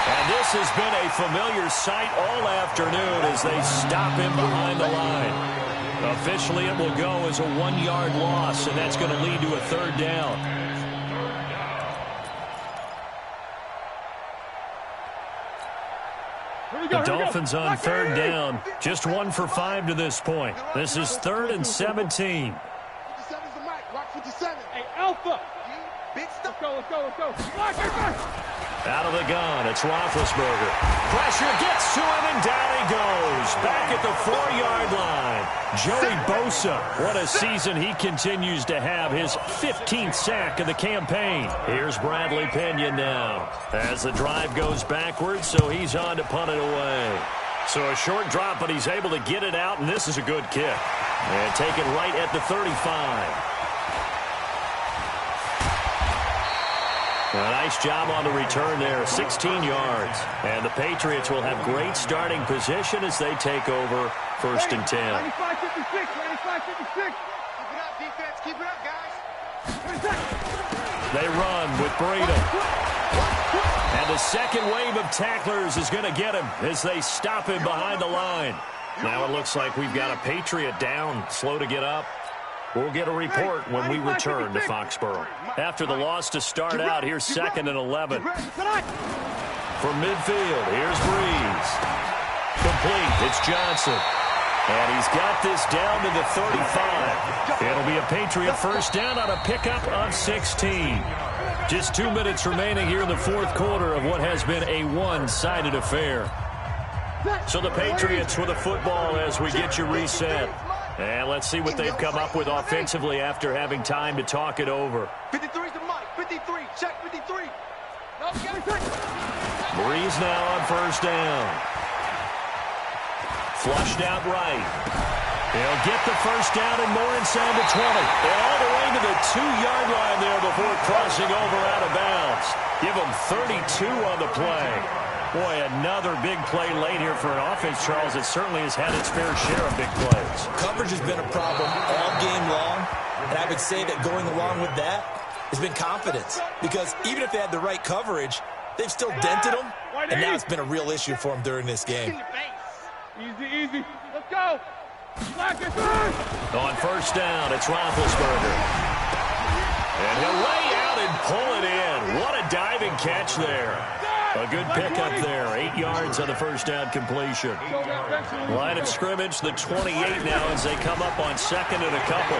And this has been a familiar sight all afternoon as they stop him behind the line. Officially, it will go as a 1-yard loss, and that's going to lead to a 3rd down. The Dolphins on 3rd down. Just 1 for 5 to this point. This is 3rd and 17. 57's the Mike. Rock 57. Hey, Alpha. Big stuff. Let's go. Out of the gun, it's Roethlisberger. Pressure gets to him, and down he goes. Back at the 4-yard line. Joey Bosa, what a season he continues to have. His 15th sack of the campaign. Here's Bradley Pinion now as the drive goes backwards, so he's on to punt it away. So a short drop, but he's able to get it out, and this is a good kick. And take it right at the 35. A nice job on the return there, 16 yards. And the Patriots will have great starting position as they take over 1st and 10. 95-56. Keep it up, defense. Keep it up, guys. They run with Breida. And the second wave of tacklers is going to get him as they stop him behind the line. Now it looks like we've got a Patriot down, slow to get up. We'll get a report when we return to Foxborough. After the loss to start out, here's 2nd and 11. From midfield, here's Brees. Complete, it's Johnson. And he's got this down to the 35. It'll be a Patriot 1st down on a pickup of 16. Just 2 minutes remaining here in the 4th quarter of what has been a one-sided affair. So the Patriots with a football as we get you reset. And let's see what they've come up with offensively after having time to talk it over. 53's the Mike. 53. Check 53. Brees now on 1st down. Flushed out right. He'll get the 1st down and more inside the 20. And all the way to the 2-yard line there before crossing over out of bounds. Give him 32 on the play. Boy, another big play late here for an offense, Charles. It certainly has had its fair share of big plays. Coverage has been a problem all game long, and I would say that going along with that has been confidence. Because even if they had the right coverage, they've still dented them, and now it's been a real issue for them during this game. Easy. Let's go. On 1st down, it's Roethlisberger. And he'll lay out and pull it in. What a diving catch there. A good pickup there. 8 yards on the 1st down completion. Line of scrimmage, the 28 now as they come up on 2nd and a couple.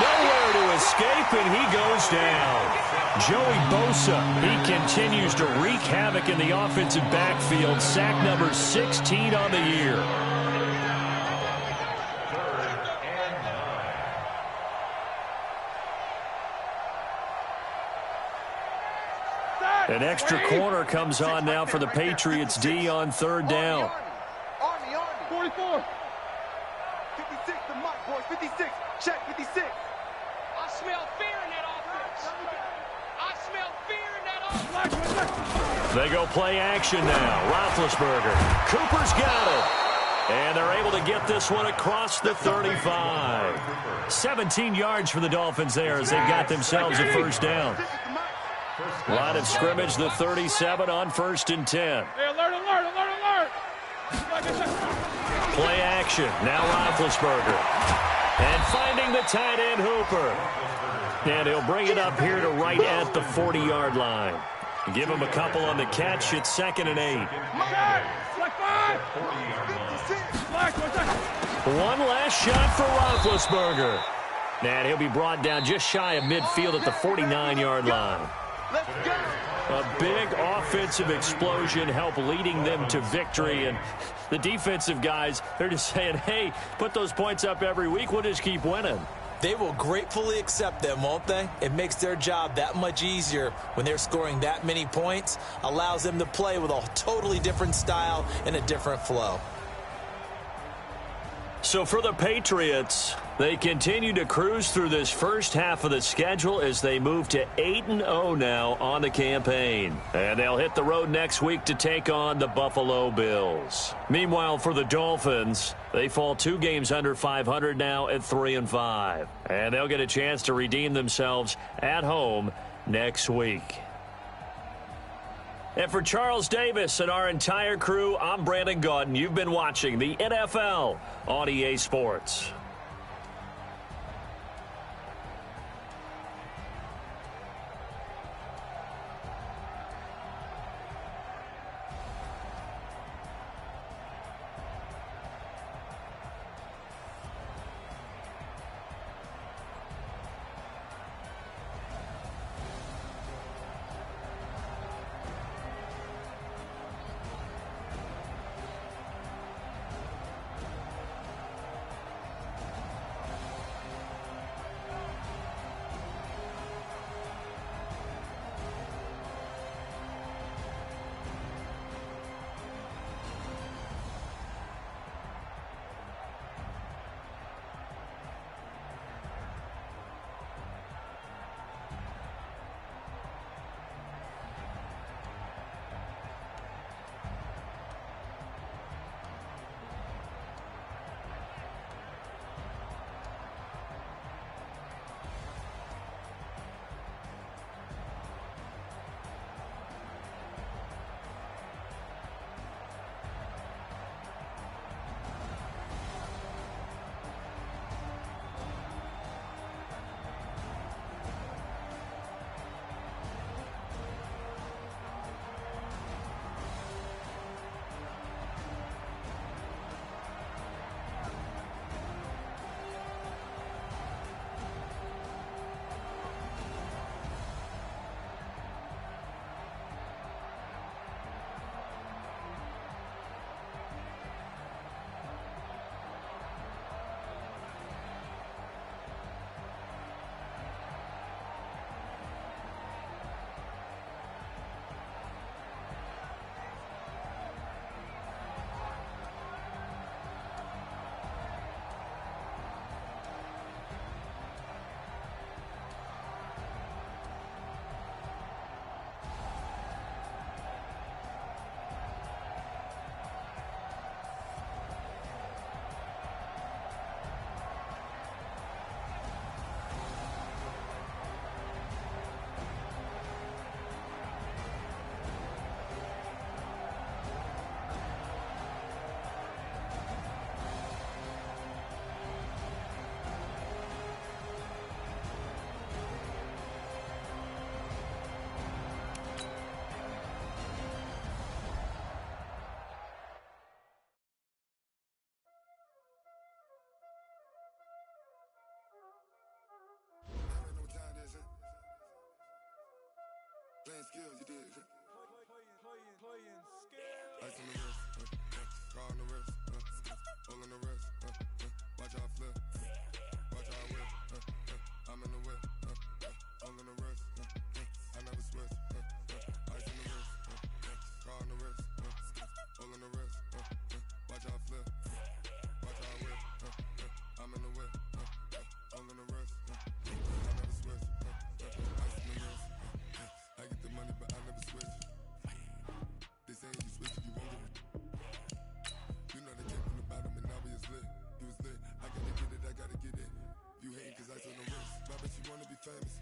Nowhere to escape, and he goes down. Joey Bosa, he continues to wreak havoc in the offensive backfield. Sack number 16 on the year. An extra corner comes on now for the Patriots D on 3rd down. Army. 44. 56 the Mike, boys. 56. Check 56. I smell fear in that offense. I smell fear in that offense. They go play action now. Roethlisberger. Cooper's got it. And they're able to get this one across the 35. 17 yards for the Dolphins there as they've got themselves a 1st down. Line of scrimmage, the 37 on 1st and 10. Hey, alert, alert, alert, alert! Play action. Now Roethlisberger. And finding the tight end Hooper. And he'll bring it up here to right at the 40-yard line. Give him a couple on the catch. It's 2nd and 8. One last shot for Roethlisberger. And he'll be brought down just shy of midfield at the 49-yard line. Let's go. A big offensive explosion helped leading them to victory. And the defensive guys, they're just saying, hey, put those points up every week. We'll just keep winning. They will gratefully accept them, won't they? It makes their job that much easier when they're scoring that many points. Allows them to play with a totally different style and a different flow. So for the Patriots, they continue to cruise through this first half of the schedule as they move to 8-0 now on the campaign. And they'll hit the road next week to take on the Buffalo Bills. Meanwhile, for the Dolphins, they fall 2 games under 500 now at 3-5. And they'll get a chance to redeem themselves at home next week. And for Charles Davis and our entire crew, I'm Brandon Gaudin. You've been watching the NFL on EA Sports. Playing skills, you did. Playing skills. Ice on the wrist, car on the wrist, hole in the wrist, watch how I flip, watch how I whip, I'm in the whip, hole in the wrist, I never switch, ice on the wrist, car on the wrist, hole in the wrist, watch how I flip, watch how I whip, I'm in the whip, hole in the wrist, I never switch, ice on the wrist. I get the money, but I never switch. They say you switch, you won't get it. You know they came from the bottom and now we is lit. You was lit, I gotta get it, I gotta get it. You hating cause I told no risk. My bitch, you wanna be famous,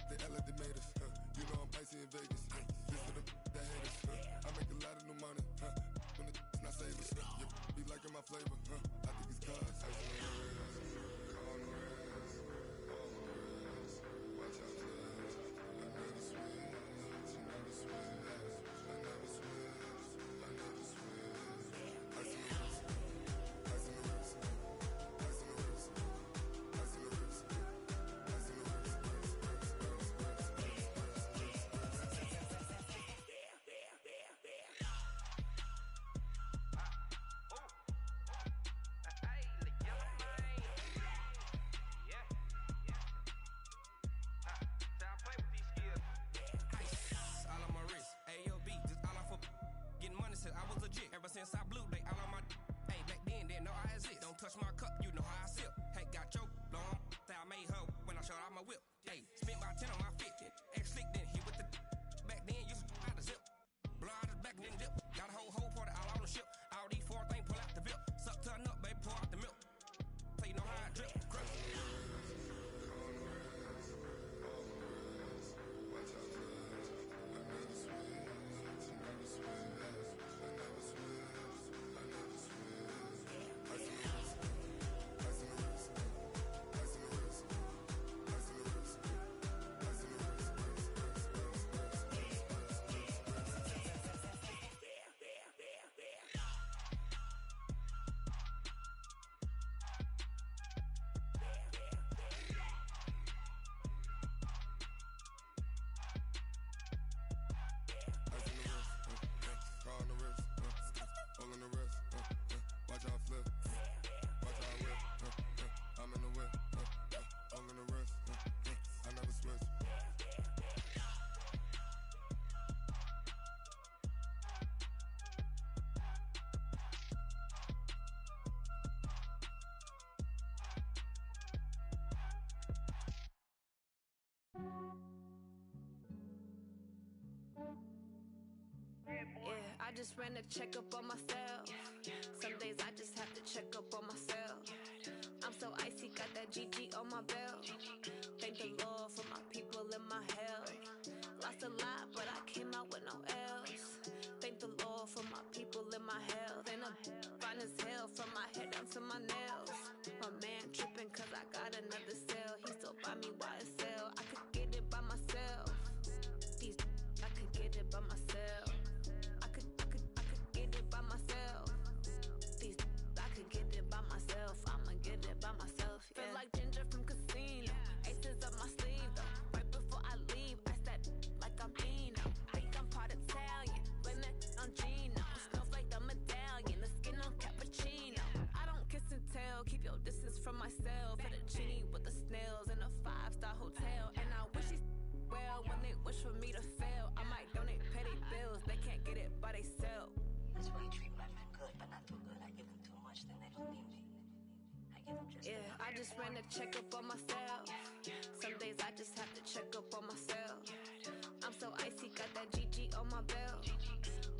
They Ella, they made us, You know I'm icy party in Vegas. This for the that haters. I make a lot of new money. When the not savers. Yeah, be liking my flavor. I think it's cause. Ice on the wrist. On the wrist. On the wrist. Watch out, please. I never switch. I never switch. I never switch. I never switch. Ice on the wrist. Ice on the wrist. Ice on the wrist. Ice on the wrist. Ice on the wrist. I was legit ever since I blew they all on my hey back then didn't know I exist. Don't touch my cup, you know how I sip. Hey, got your long that I made her when I showed out my whip. Hey, spent about 10 on my 50. Ex slick then hit with the back then used to out the zip. Blow out his back and then dip. Got a whole party all on the ship. All these four things pull out the VIP. Suck turn up, baby, pour out the milk. So you know how I drip. Crush. Watch out, please. I never switch. I never switch. I never switch. I never switch. Ice on the wrist. Ice on the wrist. Ice on the wrist. Ice on the wrist. Ice on the wrist. Car on the wrist, all on the wrist, watch how I flip, watch how I whip, I'm in the whip, all on the wrist, I never switch. Yeah, I just ran a checkup on myself. Some days I just have to check up on myself. I'm so icy, got that GG on my belt. Thank the Lord for my people and my health. Lost a lot, but I came out with no L's. Thank the Lord for my people and my health. And I'm fine as hell from my head down to my nails. My man tripping cause I got another cell. He still buy me YSL. I could get it by myself. These I could get it by myself. I could get it by myself. These I could get it by myself. I'ma get it by myself. Yeah. Feel like Ginger from Casino. Aces up my sleeve though. Right before I leave, I said like I'm Dino. Think I'm part Italian. Blame that on Gino. Snowflake the medallion. The skin on cappuccino. I don't kiss and tell. Keep your distance from myself. Fettuccine with the snails in a 5-star hotel. And I wish he's well when they wish for me to fail. I might donate petty bills. They can't get it by themselves. That's why you treat my friend good, but not too good. I give them too much, then they don't need me. I give them just enough. I just ran a checkup on myself. Some days I just have to check up on myself. I'm so icy, got that GG on my belt.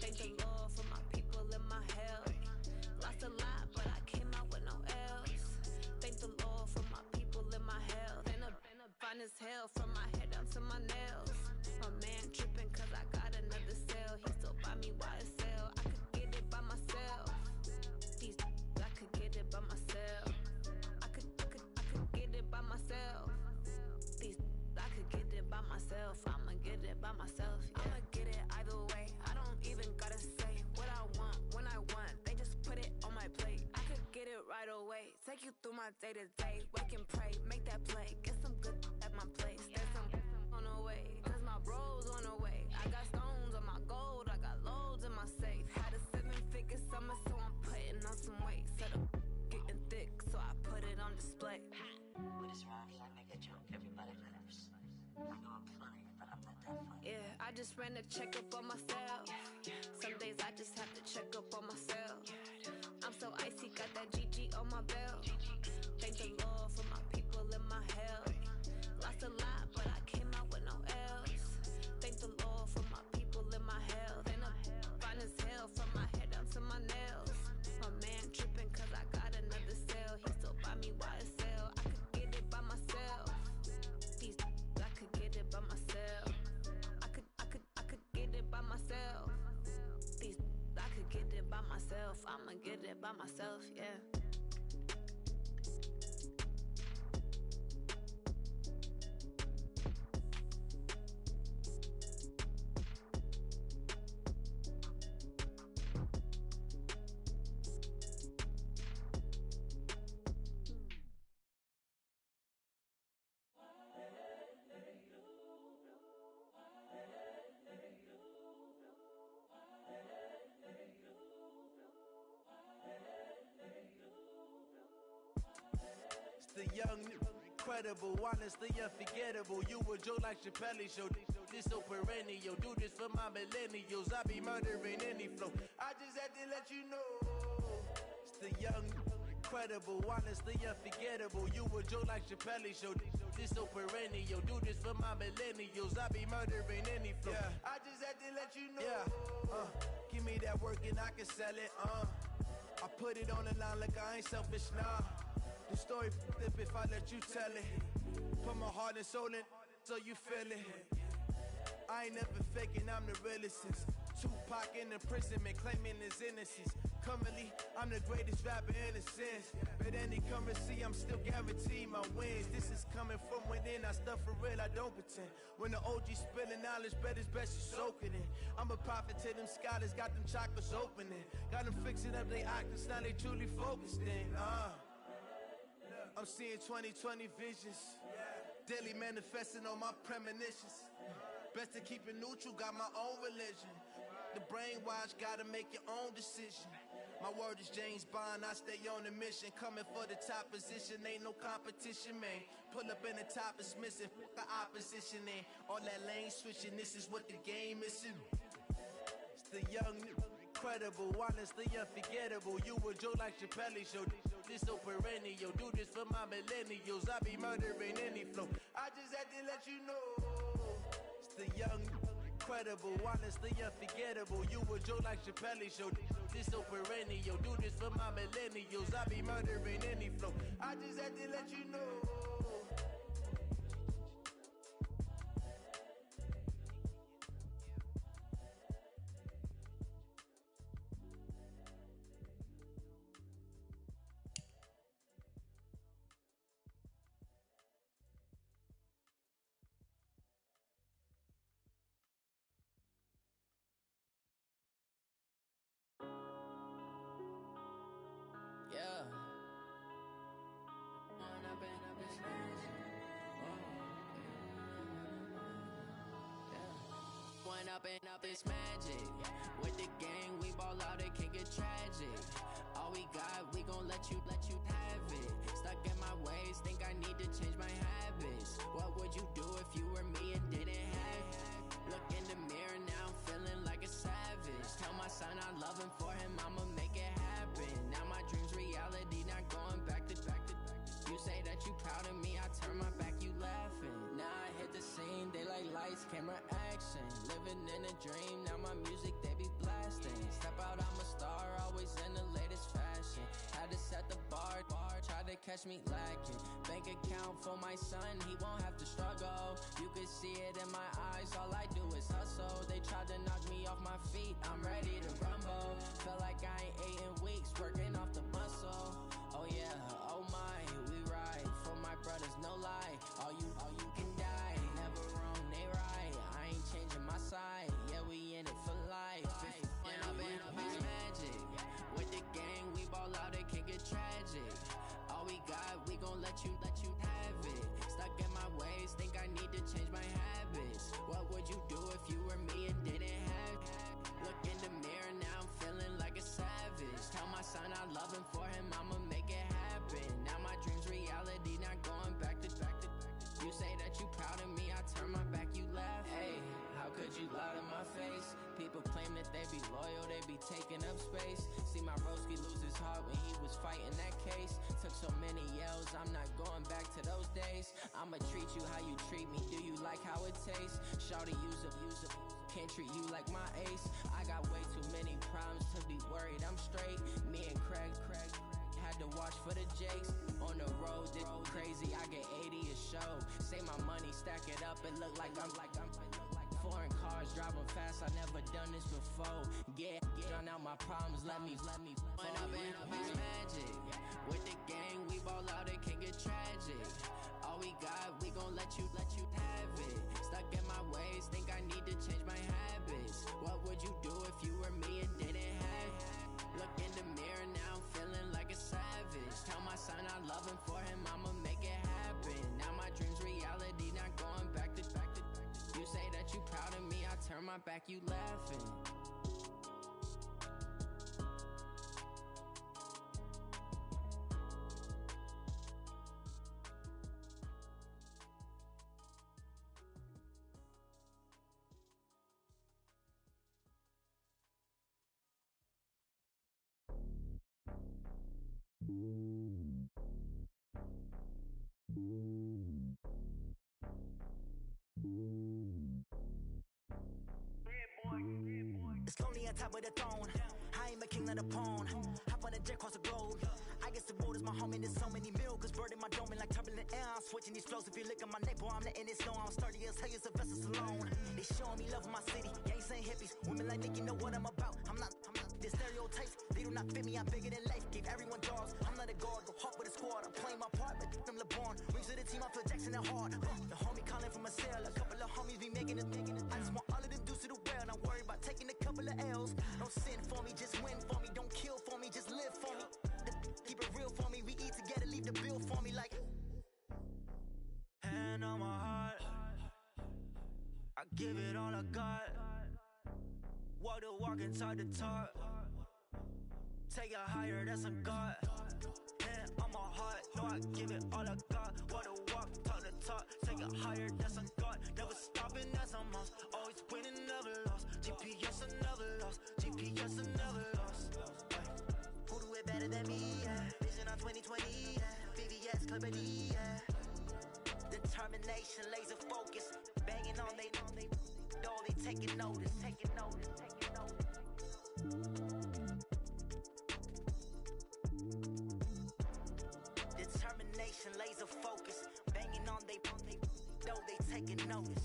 Thank the Lord for my people and my health. Lost a lot, but I came out with no L's. Thank the Lord for my people and my health. And I'm fine as hell from my head down to my nails. My man tripping cause I got another cell. He still buy me YSL. I could get it by myself. These I could get it by myself. I could get it by myself. These I could get it by myself. I'ma get it by myself. Yeah. I'ma get it either way. I don't even gotta say what I want when I want. They just put it on my plate. I could get it right away. Take you through my day to day. Wake and pray, make that play. Get some good at my place. There's some on the way. Cause my bros on the way. I got stones on my gold. I got loads in my safe. Had a 7-figure summer, so I'm putting on some weight. Set up getting thick, so I put it on display. With this rhyme, I make a joke, everybody laughs. I know I'm funny, but I'm not that funny. Yeah, I just ran a checkup on myself. Some days I just have to check up on myself. I'm so icy, got that GG on my belt. Thank the Lord for my people and my health. Lost a lot, but I came out with no L's. Thank the Lord for my people and my health. And I'm fine as hell from my head down to my nails. My man tripping cause I got another cell. He still buy me YSL. I could get it by myself. These I could get it by myself. I could myself, yeah. The young, incredible, honestly unforgettable. You a joke like Chappelle Show. This so perennial. Do this for my millennials. I be murdering any flow. I just had to let you know. It's the young, incredible, honestly unforgettable. You a joke like Chappelle Show. This so perennial. Do this for my millennials. I be murdering any flow. Yeah. I just had to let you know. Yeah. Give me that work and I can sell it. I put it on the line like I ain't selfish, nah. The story flip if I let you tell it. Put my heart and soul in so you feel it. I ain't never faking, I'm the realest since Tupac in imprisonment, claiming his innocence. Currently, I'm the greatest rapper in a sense. But any currency, I'm still guaranteed my wins. This is coming from within, I stuff for real, I don't pretend. When the OG spilling knowledge, bet it's best you soak it in. I'm a prophet to them scholars, got them chakras opening. Got them fixing up their octaves, now they truly focused in. I'm seeing 2020 visions, daily manifesting on my premonitions. Best to keep it neutral, got my own religion. The brainwash, gotta make your own decision. My word is James Bond, I stay on a mission. Coming for the top position, ain't no competition, man. Pull up in the top, it's missing, the opposition ain't. All that lane switching, this is what the game missing. It's the young, incredible, honestly unforgettable. You a joke like Chappelle Show. This so perennial. Do this for my millennials. I be murdering any flow. I just had to let you know. It's the young, incredible, honestly unforgettable. You a joke like Chappelle Show. This so perennial. Do this for my millennials. I be murdering any flow. I just had to let you know. Yeah. One up and up, it's magic. With the gang, we ball out, it can get tragic. All we got, we gon' let you have it. Stuck in my ways, think I need to change my habits. What would you do if you were me and didn't have it? Look in the mirror now, I'm feeling like a savage. Tell my son I love him, for him I'ma make it happen. Now my dream's reality, not going back to. You say that you proud of me, I turn my back, you laughing. Now I hit the scene, they like lights, camera, action. Living in a dream, now my music, they be blasting. Step out, I'm a star, always in the latest fashion. Had to set the bar, try to catch me lacking. Bank account for my son, he won't have to struggle. You can see it in my eyes, all I do is hustle. They tried to knock me off my feet, I'm ready to rumble. Felt like I ain't ate in weeks, working off the muscle. Oh yeah, oh my, we ride for my brothers, no lie. All you can die, never wrong, they right. I ain't changing my side, yeah, we in it for life. When up and up, it's magic. With the gang, we ball out, it can get tragic. All we got, we gon' let you have it. Stuck in my ways, think I need to change my habits. What would you do if you were me and didn't have it? Look in the mirror, now I'm feeling like a savage. Tell my son I love him, for him I'ma make it happen. Now my dream's reality, not going back to. You say that you proud of me, I turn my back, you laugh. Hey, how could you lie to my face? People claim that they be loyal, they be taking up space. See my broski lose his heart when he was fighting that case. Took so many yells, I'm not going back to those days. I'ma treat you how you treat me, do you like how it tastes? Shawty, use up, can't treat you like my ace. I got way too many problems to be worried, I'm straight. Me and Craig had to watch for the Jakes. On the road, this crazy, I get 80 a show. Say my money, stack it up, it look like I'm foreign cars, driving fast, I never done this before. Get drawn out all my problems, let me When up in it's magic. With the gang, we ball out, it can get tragic. All we got, we gon' let you have it. Stuck in my ways, think I need to change my habits. What would you do if you were me and didn't have it? Look in the mirror, now I'm feeling like a savage. Tell my son I love him, for him I'ma make it happen. Now my dream's reality, not going back to. You say that you proud of me, I turn my back, you laughing. It's lonely on top of the throne. I am a king, not a pawn. Hop on a jet across the globe. I guess the world is my home and there's so many milkers bird in my dome and like turbulent air. I'm switching these flows. If you look at my neck, boy, I'm letting it snow. I'm sturdy as hell, as a vessel alone. They showing me love in my city. Gangs ain't hippies. Women like me, you know what I'm about. I'm not the stereotypes. They do not fit me. I'm bigger than life. Gave everyone dogs. I'm not a guard. Go hawk with a squad. I'm playing my part like them LeBron. Rings to the team. I feel Jackson and hard. The homie calling from a cell. A couple of homies be making it. I just want all of them dudes to the well. Not worry about taking a couple of L's. Don't sin for me, just win for me. Don't kill for me, just live for me. Keep it real for me. We eat together, leave the bill for me like. Hand on my heart, I give it all I got. Walk the walk and talk the talk. Take it higher, that's a God. Hand on my heart, no, I give it all I got. Walk the walk, talk the talk. Take it higher, that's a God. Never stopping, that's a must. Always winning, never lost. GPS, I never lost. GPS, I never lost. Who do it better than me? Yeah. Vision on 2020. Yeah. VVS, Clippity. Yeah. Determination, laser focus. Banging on they door, they taking notice. Taking notice. Taking notice. Determination, laser focus. Banging on they door, they taking notice.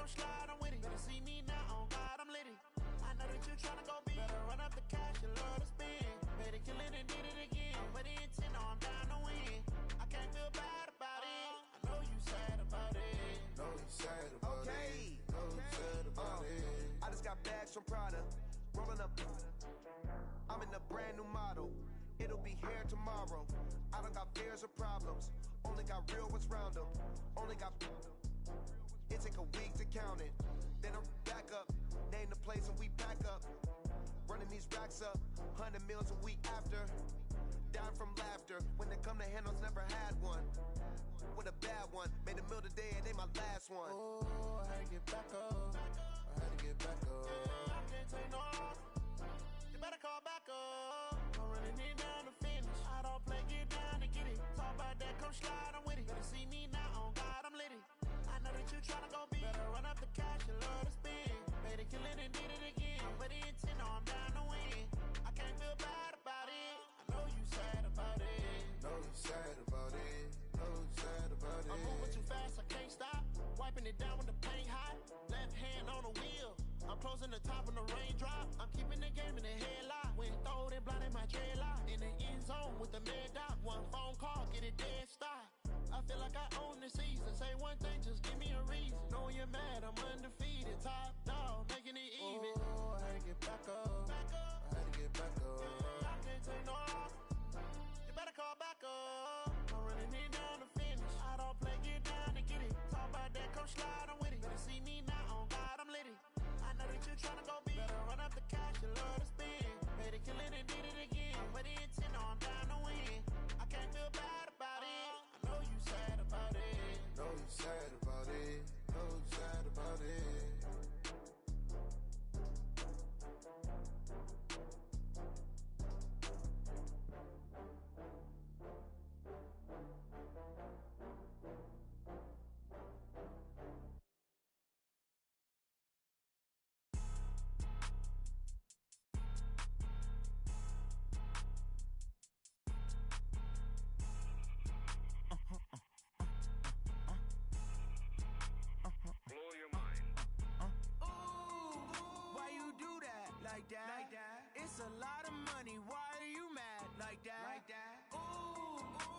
Slide, I'm with it. Better see me now, on God, I'm lit it. I know that you tryna go big. Better run up the cash, you love to spend. Better kill it and did it again. But the intent, no, I'm down to win. I can't feel bad about it. I know you sad about it. Know you sad about it. Know you sad about it. I just got bags from Prada. Rolling up. I'm in a brand new model. It'll be here tomorrow. I don't got fears or problems. Only got real ones round them. Only got. It take a week to count it. Then I'm back up. Name the place and we pack up. Running these racks up. 100 meals a week after. Dying from laughter. When they come to handles, never had one. With a bad one. Made a meal today and they my last one. Oh, I had to get back up. I had to get back up. I can't take no off. You better call back up. I'm running it down to finish. I don't play, get down to get it. Talk about that, come slide, I'm with it. Better see me now, on God, I'm lit it. I know that you tryna go big. Better run up the cash, you love to spend. Better kill it and did it again. But the intent, no, I'm down to win. I can't feel bad about it. I know you sad about it. Know you sad about it. Know you sad about it. I'm moving too fast, I can't stop. Wiping it down when the paint hot. Left hand on the wheel. I'm closing the top when the raindrop. I'm keeping the game in the headlock. When throwed and blinded my dreadlock. In the end zone with the mad dot. One phone call, get it dead stop. I feel like I own the season. Say one thing, just give me a reason. Knowing you're mad, I'm undefeated. Top dog, making it even. Oh, I had to get back up. I had to get back up. I can't take no off. You better call back up. I'm running it down to finish. I don't play, get down to get it. Talk about that, come slide, I'm with it. Better see me now, on God, I'm lit it. I know that you tryna go big. Better run up the cash, you love to spend. Better kill it and did it again. But the intent, no, I'm down to win. I can't feel bad about it. I know you sad about it. Know you sad about it. Know you sad about it.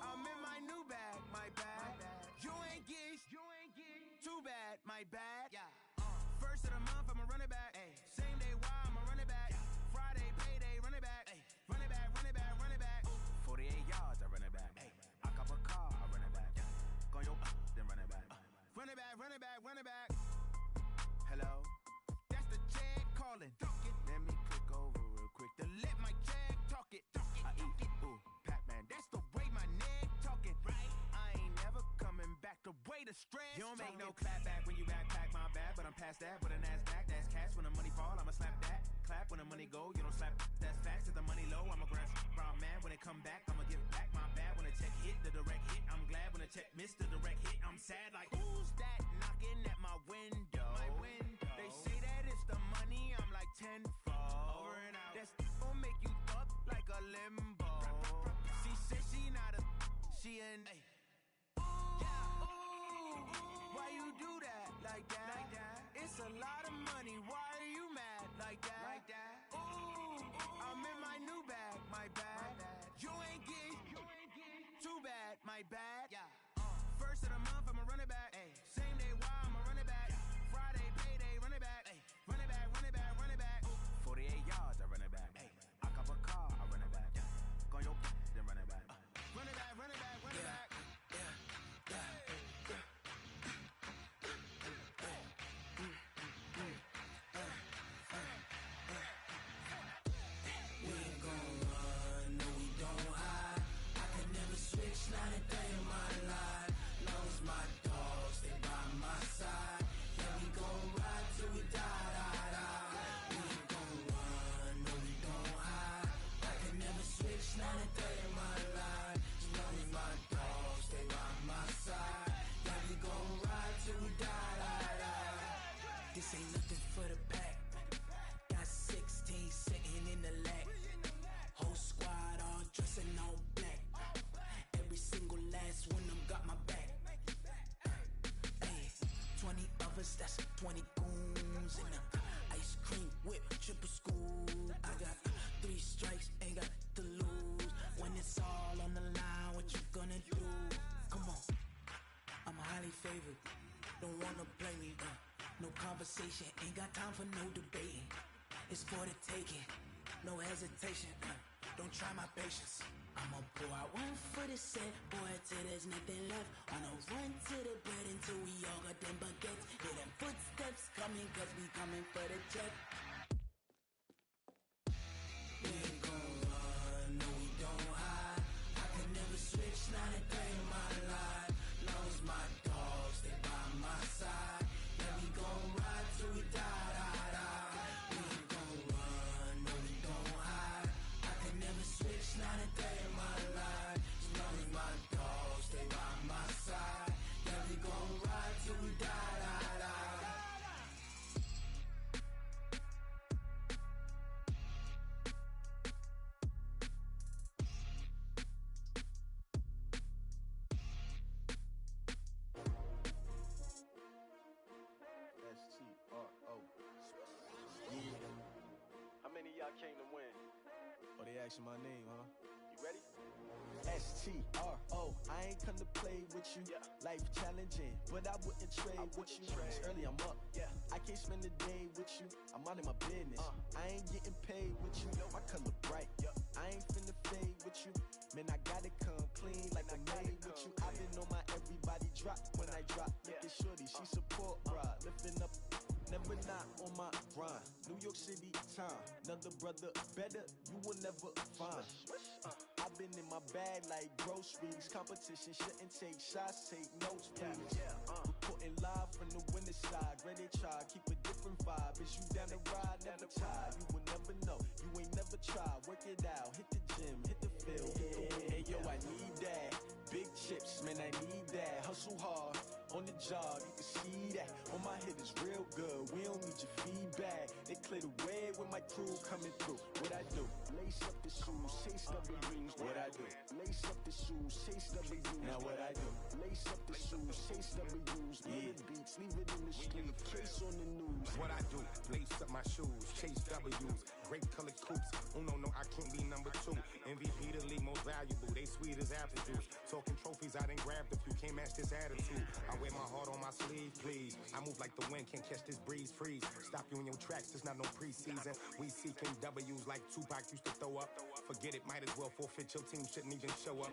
I'm in my new bag, my bad. You ain't geeks, too bad, my bad. Yeah. First of the month, I'ma run it back. Ay. Same day, why I'ma run it back. Friday, payday, run it back. Ay. Run it back, run it back, run it back. 48 yards, I run it back. Ay. I cop a car, I run it back. Go your then run it back. Run it back, run it back, run it back. Hello, that's the Chad calling. Let me click over real quick to let my Chad talk it. I eat it, ooh, Pac-Man. That's the way my neck talking. Right, I ain't never coming back the way the stress. You don't make no clap back when you backpack, my bad. But I'm past that with a NASDAQ. That's cash when the money fall, I'ma slap that. Clap when the money go, you don't slap. That's facts. If the money low, I'ma grab brown man. When it come back, I'ma give back my bad. When the check hit, the direct hit. I'm glad when the check missed the direct hit. I'm sad like, who's that knocking at my window? My window. They say that it's the money, I'm like tenfold. Over and out. That's gon' make you up like a limbo. She said she not a, she an. Ay. Yeah. Ooh, why you do that like that? Like that? It's a lot of money. Why are you mad like that? Like that? Ooh, I'm in my new bag, my bad. You ain't geek, too bad, my bad. Yeah. First of the month, I'ma run it back. Ay. Same day, why I'ma run it back. Friday, payday, run it back. Ay. Run it back, run it back, run it back. 48 yards, I run it back. Ay. I cop a car, I run it back. Go your then run it back. Run it back, run it back, run it back. We ain't gon' run, no we don't hide. I could never switch, not a day in my life. Long as my dogs, they by my side. Yeah, we gon' ride till we die. We ain't gon' run, no we don't hide. I could never switch, not a day in my life. Long as my dogs, they by my side. Yeah, we gon' ride till we die. This ain't nothing for the pack. Got 16 sitting in the lap. Whole squad all dressing all black. Every single last one of them got my back. Hey, 20 of us, that's 20 goons in the ice cream whip, triple school. I got 3 strikes, ain't got to lose. When it's all on the line, what you gonna do? Come on, I'm highly favored. Don't wanna play me, no conversation, ain't got time for no debating. It's for the taking, no hesitation. Don't try my patience. I'ma pour out one for the set, boy, till there's nothing left. I'ma run to the bed until we all got them baguettes. Hear them footsteps coming, cause we coming for the check. We ain't gon' run, no we don't hide. I could never switch, not a day in my life. Long as my dogs, they by my side. Yeah, we gon' ride till we die. We ain't gon' run, no we don't hide. I could never switch, not a day in my life. As long as my dogs, they by my side. Yeah, we gon' ride till we die. S-T-R-O. Yeah. How many of y'all came to win? Oh, they asking my name, huh? You ready? S-T-R-O. I ain't come to play with you. Yeah. Life challenging, but I wouldn't trade with you. It's early, I'm up. Yeah. I can't spend a day with you. I'm out of my business. I ain't getting paid with you. My color bright. Yeah. I ain't finna fade with you. Man, I gotta come clean like I made with you. I've been on my everybody drop when I drop. Look at shorty, she support bra. Lifting up, never not on my grind. New York City time, another brother better you will never find. I've been in my bag like groceries. Competition shouldn't take shots, take notes, please. Reporting live from the winter side. Ready to try, keep a different vibe. Is you down the ride, never tired. You will never know, you ain't never tried. Work it out, hit the gym, hit the field. Hey yo, I need that. Big chips, man, I need that. Hustle hard, on the job, you can see that. On my hit is real good, we don't need your feedback. They clear the way with my crew coming through. What I do? Lace up the shoes, chase W's. What I do? Lace up the shoes, chase W's. Now what I do? Lace up the shoes, chase W's. Murder beats, leave it in the street, case on the news. What I do? Lace up my shoes, chase W's. grape colored coops. Uno, no, I can't be number 2. MVP the league most valuable. They sweet as apple juice. Talking trophies, I done grabbed a few. Can't match this attitude. I wear my heart on my sleeve, please. I move like the wind, can't catch this breeze. Freeze. Stop you in your tracks. It's not no preseason. We seeking W's like Tupac used to throw up. Forget it, might as well forfeit. Your team shouldn't even show up.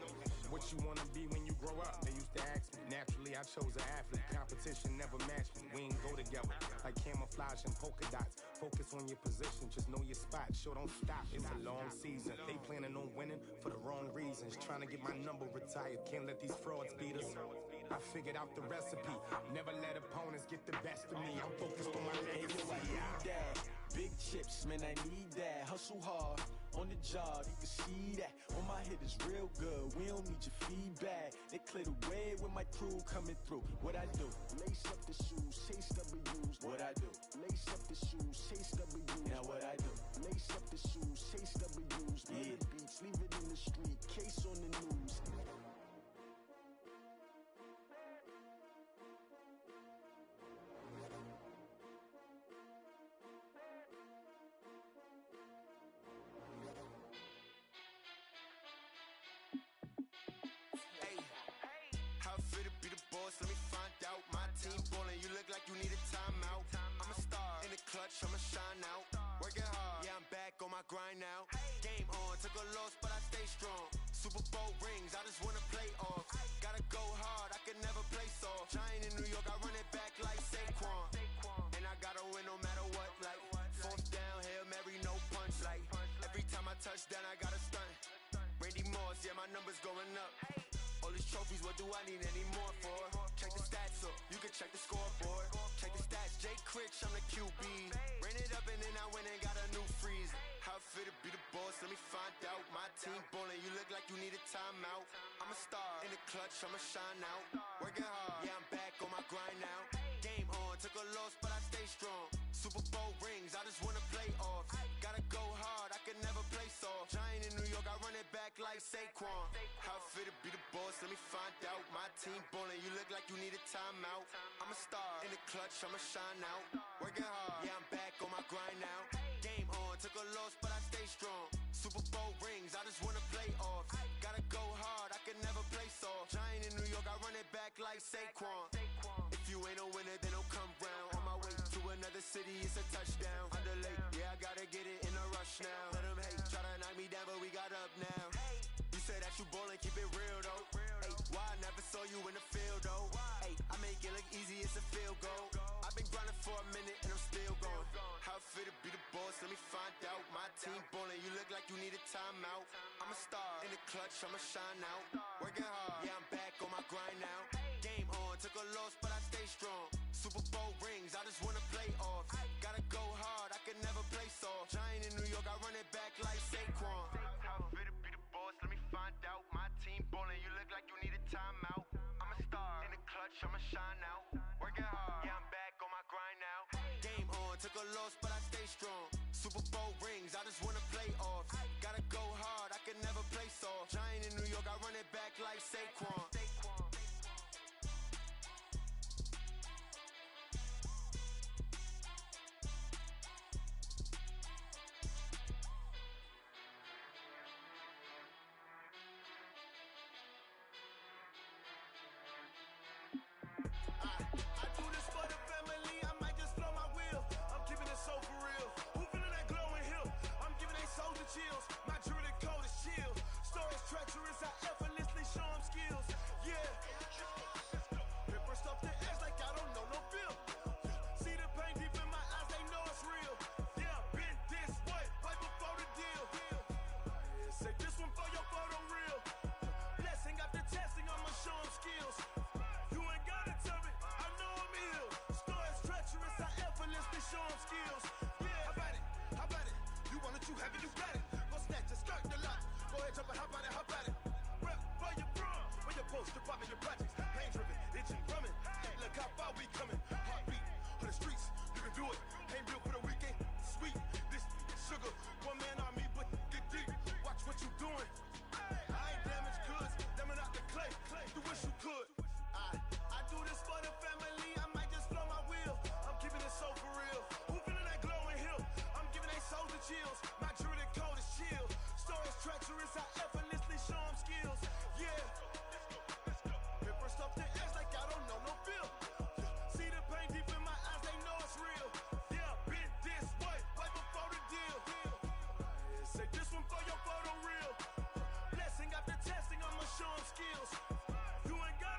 What you wanna be when you grow up? They used to ask me. Naturally, I chose an athlete. Competition never matched me. We ain't go together like camouflage and polka dots. Focus on your position, just know your spot. Sure, don't stop. It's a long season. They planning on winning for the wrong reasons. Trying to get my number retired. Can't let these frauds beat us. I figured out the recipe. Never let opponents get the best of me. I'm focused on my legacy. I need that. Big chips, man, I need that. Hustle hard on the job, you can see that. On my head is real good. We don't need your feedback. They clear the way with my crew coming through. What I do? Lace up the shoes, chase W's. What I do? Lace up the shoes, chase W's. Now what I do? Lace up the shoes, chase W's. Yeah. The beats, leave it in the street. Case on the news. Let me find out. My team ballin', you look like you need a timeout. I'm a star in the clutch, I'ma shine out. Working hard, yeah, I'm back on my grind now. Game on, took a loss, but I stay strong. Super Bowl rings, I just wanna play off. Gotta go hard, I can never play soft. Giant in New York, I run it back like Saquon. And I gotta win no matter what, like fourth down, Hail Mary, no punch. Like every time I touch down, I gotta stunt. Randy Moss, yeah, my numbers going up. All these trophies, what do I need any more for? Check the stats up, you can check the scoreboard. Check the stats, Jake Critch, I'm the QB. Ran it up and then I went and got a new freeze. How it fit to be the boss, let me find out. My team ballin', you look like you need a timeout. I'm a star in the clutch, I'ma shine out. Working hard, yeah, I'm back on my grind now. Game on, took a loss, but I stay strong. Super Bowl rings, I just wanna play off. Gotta go hard, I can never play soft. Giant in New York, I run it back like Saquon. How it fit to be the boss, let me find out. My team ballin', you look like you need a timeout. I'm a star in the clutch, I'ma shine out. Working hard, yeah, I'm back on my grind now. Game on, took a loss, but I stay strong. Super Bowl rings, I just wanna play off. Gotta go hard, I can never play soft. Giant in New York, I run it back like Saquon. If you ain't a winner, then don't come round. On my way to another city, it's a touchdown. Underlay, yeah, I gotta get it in a rush now. Let them hate, try to knock me down, but we got up now. You say that you ballin', keep it real though. Hey, why I never saw you in the field though? Hey, I make it look easy, it's a field goal. I've been grinding for a minute and I'm still going. How it fit to be the boss, let me find out. My team ballin', you look like you need a timeout. I'm a star in the clutch, I'ma shine out. Working hard, yeah, I'm back on my grind now. Game on, took a loss, but I stay strong. Super Bowl rings, I just wanna play off. Gotta go hard, I can never play soft. Giant in New York, I run it back like Saquon. How it fit to be the boss, let me find out. My team ballin', you look like you need a timeout. I'm a star in the clutch, I'ma shine out. Working hard, yeah, I'm back on my grind now. Game on, took a loss, but I stay strong. Super Bowl rings, I just wanna play off. Gotta go hard, I can never play soft. Giant in New York, I run it back like Saquon. I do this for the family, I might just blow my wheel. I'm keeping it so for real. Who feeling that glowing hill? I'm giving they soldier chills. My jewelry coat is chill. Stories treacherous, I effortlessly show them skills. Yeah. Paper stuff to act like I don't know no feel. See the pain deep in my eyes, they know it's real. Yeah, been this way, right before the deal. Say this one for your photo reel. Blessing after testing, I'ma show them skills. Show them skills. Yeah, how about it? How about it? You want it, you have it, you got it. Go snatch it, skirt the lot. Go ahead, jump it, how about it? How about it? Rep for your bro, for your post, your pop and your projects. Pain driven, itching, drumming. Hey, look how far we coming. Heartbeat on the streets, you can do it. Ain't built for the weekend. Sweet, this sugar, one man army, but get deep. Watch what you doing. I ain't damaged goods, damn it out the clay. You wish you could. I do this for the family. I might just blow my wheel. I'm keeping it so for real. Who feeling that glowing hill? I'm giving they soldier chills.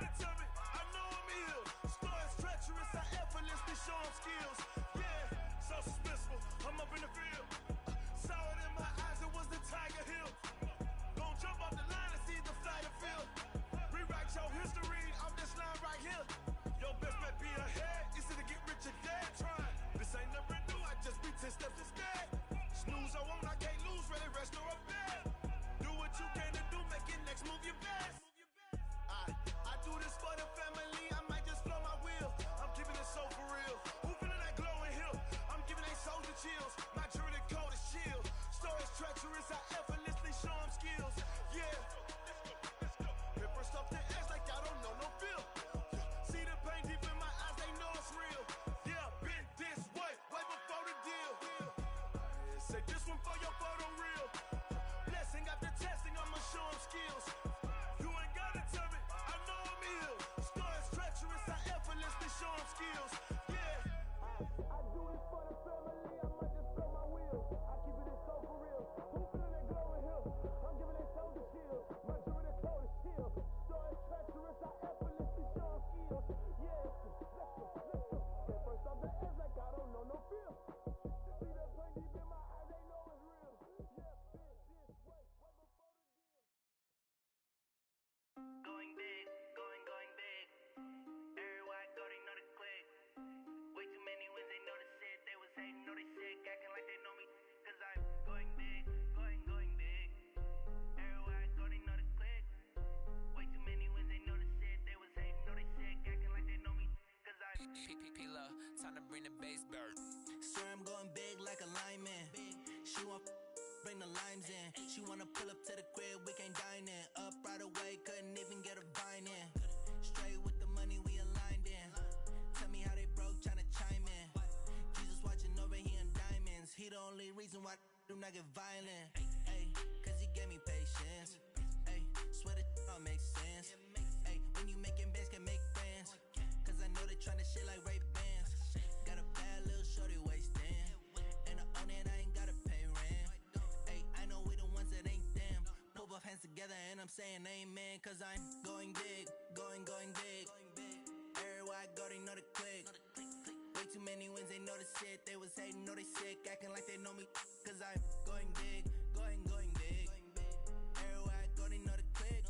got it to me. I know I'm ill. Stories treacherous, I effortlessly show them skills. Yeah, so suspenseful. I'm up in the field. Saw it in my eyes, it was the Tiger Hill. Gon' jump off the line and see the flight of field. Rewrite your history off this line right here. Your best bet be ahead. It's to get rich or dead trying. This ain't never new, I just be 10 steps instead. Snooze, I won't, I can't lose, ready, rest or I'm dead. Do what you can to do, make it next move your best. I do this for the family, I might just flow my wheel. I'm keeping it so for real. Who feeling that glowing hill? I'm giving they soldier chills. My jewelry code is chill. Stories treacherous, I effortlessly show them skills. Yeah. Hit first off the edge like I don't know no feel. See the pain deep in my eyes, they know it's real. Yeah, been this way before the deal. Say this one for your photo reel. Blessing after testing, I'ma show them skills. You ain't got it to me, I know I'm ill. Stories treacherous, I effortlessly show them skills. Yeah. I do this for the family, I might just throw my wheel. I keep it so for real. Who feeling that glowing hill? I'm giving they soldier chills. My jewelry code is chill. Stories treacherous, I effortlessly show them skills. Yeah. Let's go. Get first off the edge like I don't know no feel. See the pain deep in my eyes, they know it's real. Yeah, been this way before the deal. Going big, going big. Everywhere I go, they know the click. Way too many wins, they know the shit. They was hating, know they sick, acting like they know me. Cause I'm going big, going big. Everywhere I go, they know the click. Way too many wins, they know the shit. They was hating, know they sick, acting like they know me. Cause I'm P-P-P-Love, time to bring the bass bird. swear I'm going big like a lineman. She want bring the limes in. She wanna pull up to the crib, we can't dine in. Up right away, couldn't even get a vine in. Straight with the money, we aligned in. Tell me how they broke, tryna chime in. Jesus watching over, he in diamonds. He the only reason why I do not get violent. Ay, cause he gave me patience. Ay, swear that all makes sense. Ay, when you making bands, can make friends. Cause I know they tryna shit like Ray-Bans. Got a bad little shorty wasting. And I own it, I ain't gotta pay rent. Ay, I know we the ones that ain't them. Pull both hands together and I'm saying amen. Cause I'm going big, going big. Everywhere I go, they know the click. Way too many wins, they know the shit. They was hating, know they sick, acting like they know me. Cause I'm going big, going big. Everywhere I go, they know the click.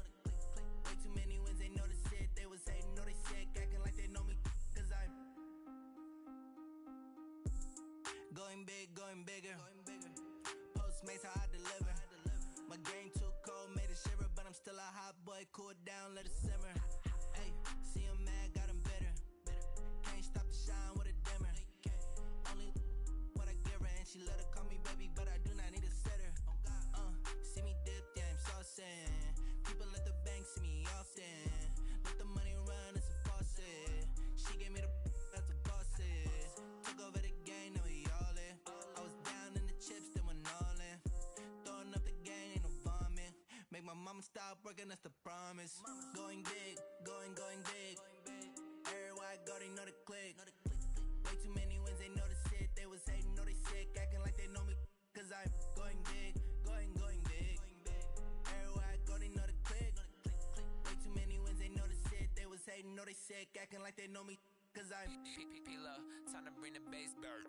Way too many wins, they know the shit. They was hating, know they sick, acting like they know me. Cause I'm going big, going bigger. Postmates how I deliver. My game too cold, made it shiver, but I'm still a hot boy. Cool it down, let it simmer. Hey, see him mad, got him bitter. Can't stop the shine with a dimmer. Only what I give her, and she let her call me baby, but I do not need a sitter. See me dip, yeah, I'm saucing. People at the bank see me often. Let the money run, it's a faucet. She gave me the that's a faucet. Took over the game, now we all in. I was down in the chips, then went all in. Throwing up the gang, ain't no vomit. Make my mama stop working, that's the promise. Going big, going big. Everywhere I go, they know the click. Way too many wins, they know the shit. They was hating, know they sick, acting like they know me. Cause I'm going big, going big. Everywhere I go, they know the click. Way too many wins, they know the shit. They was hating, know they sick, acting like they know me. Cause I'm P-P-P-Love, time to bring the bass bird.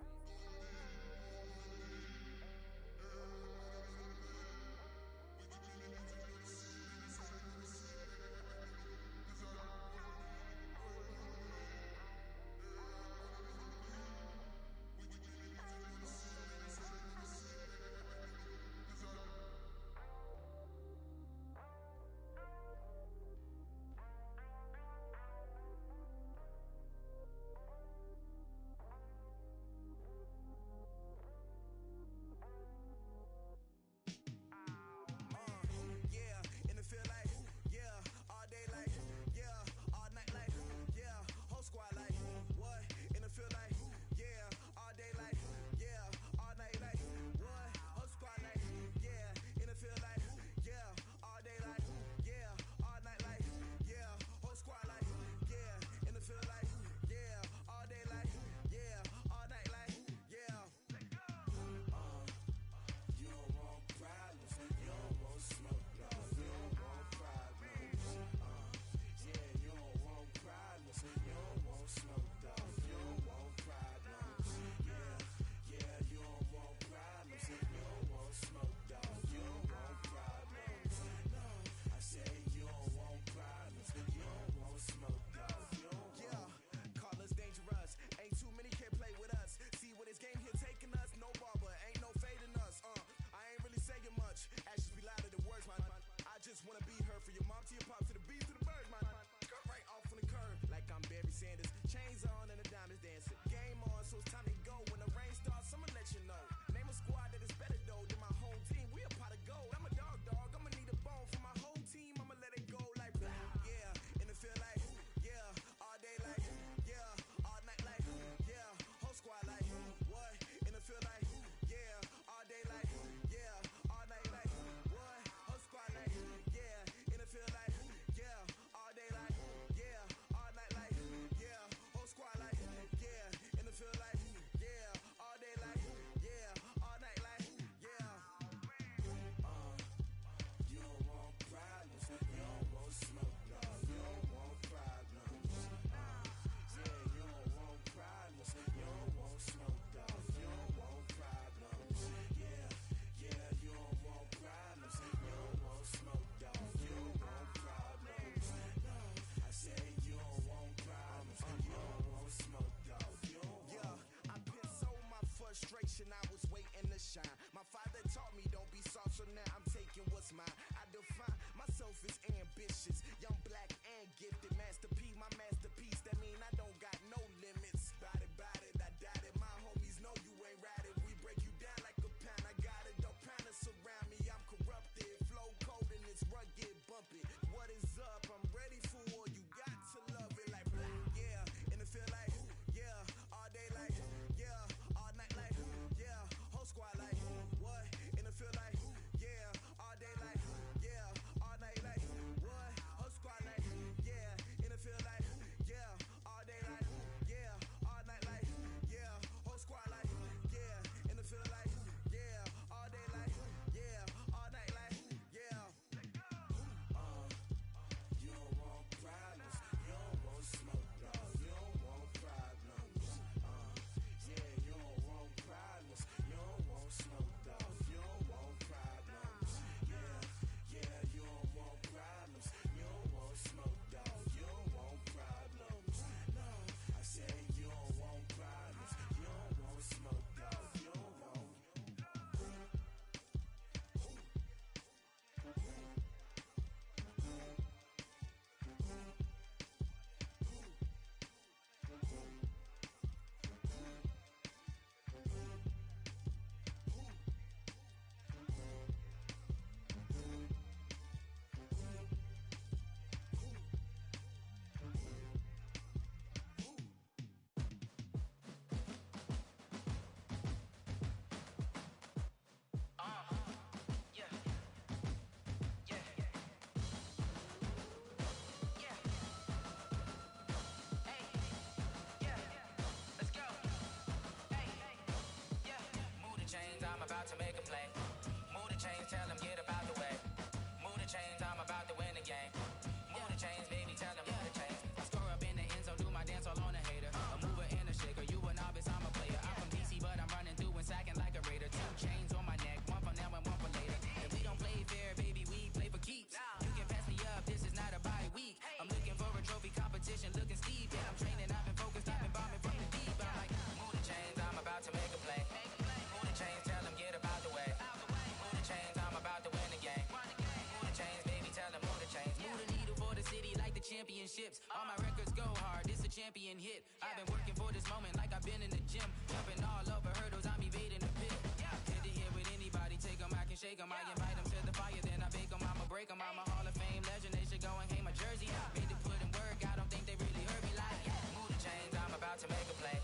championships. All my records go hard, this a champion hit. I've been working for this moment like I've been in the gym. Jumping all over hurdles, I'm evading the pit. Head to head with anybody, take them, I can shake them. I invite them to the fire, then I bake them, I'ma break them. I'm a Hall of Fame legend, they should go and hang my jersey. Made to put in work, I don't think they really heard me like. Move the chains, I'm about to make a play.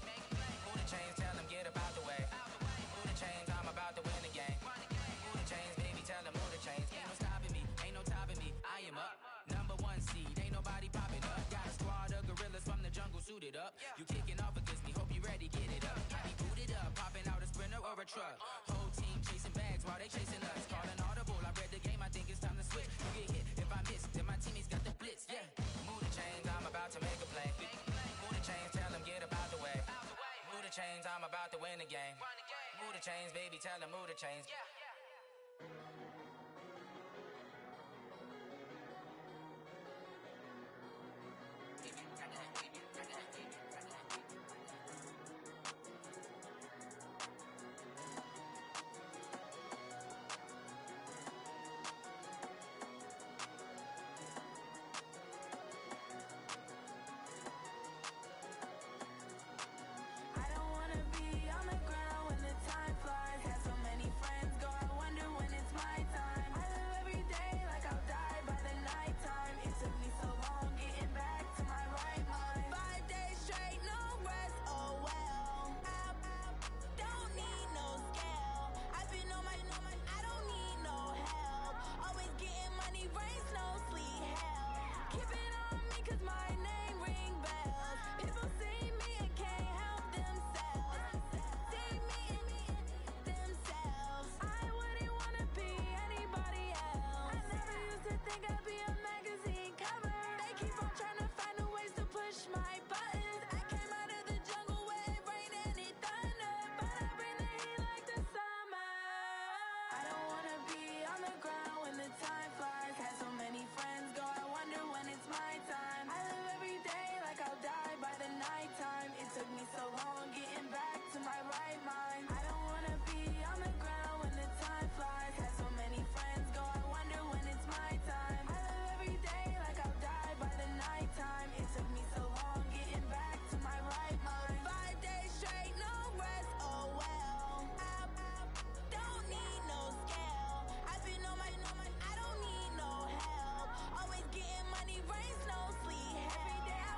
Move the chains, tell them get up out the way. Move the chains, I'm about to win the game. Move the chains, baby, tell them move the chains. Ain't no stopping me, ain't no topping me. I am up, number one seed, ain't nobody popping up. Got a squad of gorillas from the jungle suited up. You kicking off against me, hope you ready, get it up. I be booted up, popping out a sprinter or a truck. Whole team chasing bags while they chasing us. Calling audible, I read the game, I think it's time to switch. You get hit, if I miss, then my teammates got the blitz, yeah. Move the chains, I'm about to make a play. Move the chains, tell them get up out the way. Move the chains, I'm about to win the game. Move the chains, baby, tell them move the chains. I don't wanna be on the ground when the time flies. Had so many friends go, I wonder when it's my time. I live every day like I'll die by the nighttime. It took me so long getting back to my right mind. 5 days straight, no rest, oh well. I don't need no scale. I've been on my, I don't need no help. Always getting money, rain, snow, sleet, hell. Keep it on me 'cause my name ring bells. People see me and can't help themselves. See me and themselves. I wouldn't wanna be anybody else. I never used to think I'd be a magazine cover. They keep on trying to find new ways to push my buttons. I came out of the jungle where it rained and it thunder, but I bring the heat like the summer. I don't wanna be on the ground when the time flies. Had so many friends go, I wonder when it's my time. I live every day like I'll die by the nighttime. It took me so long getting back to my right mind. I don't wanna be on the ground when the time flies. Had so many friends go, I wonder when it's my time. I live every day like I'll die by the nighttime. It took me so long getting back to my right mind. 5 days straight, no rest, oh well. I don't need no scale. I've been on my, I don't need no help. Always getting money, rain, snow, sleet, hell. Every day I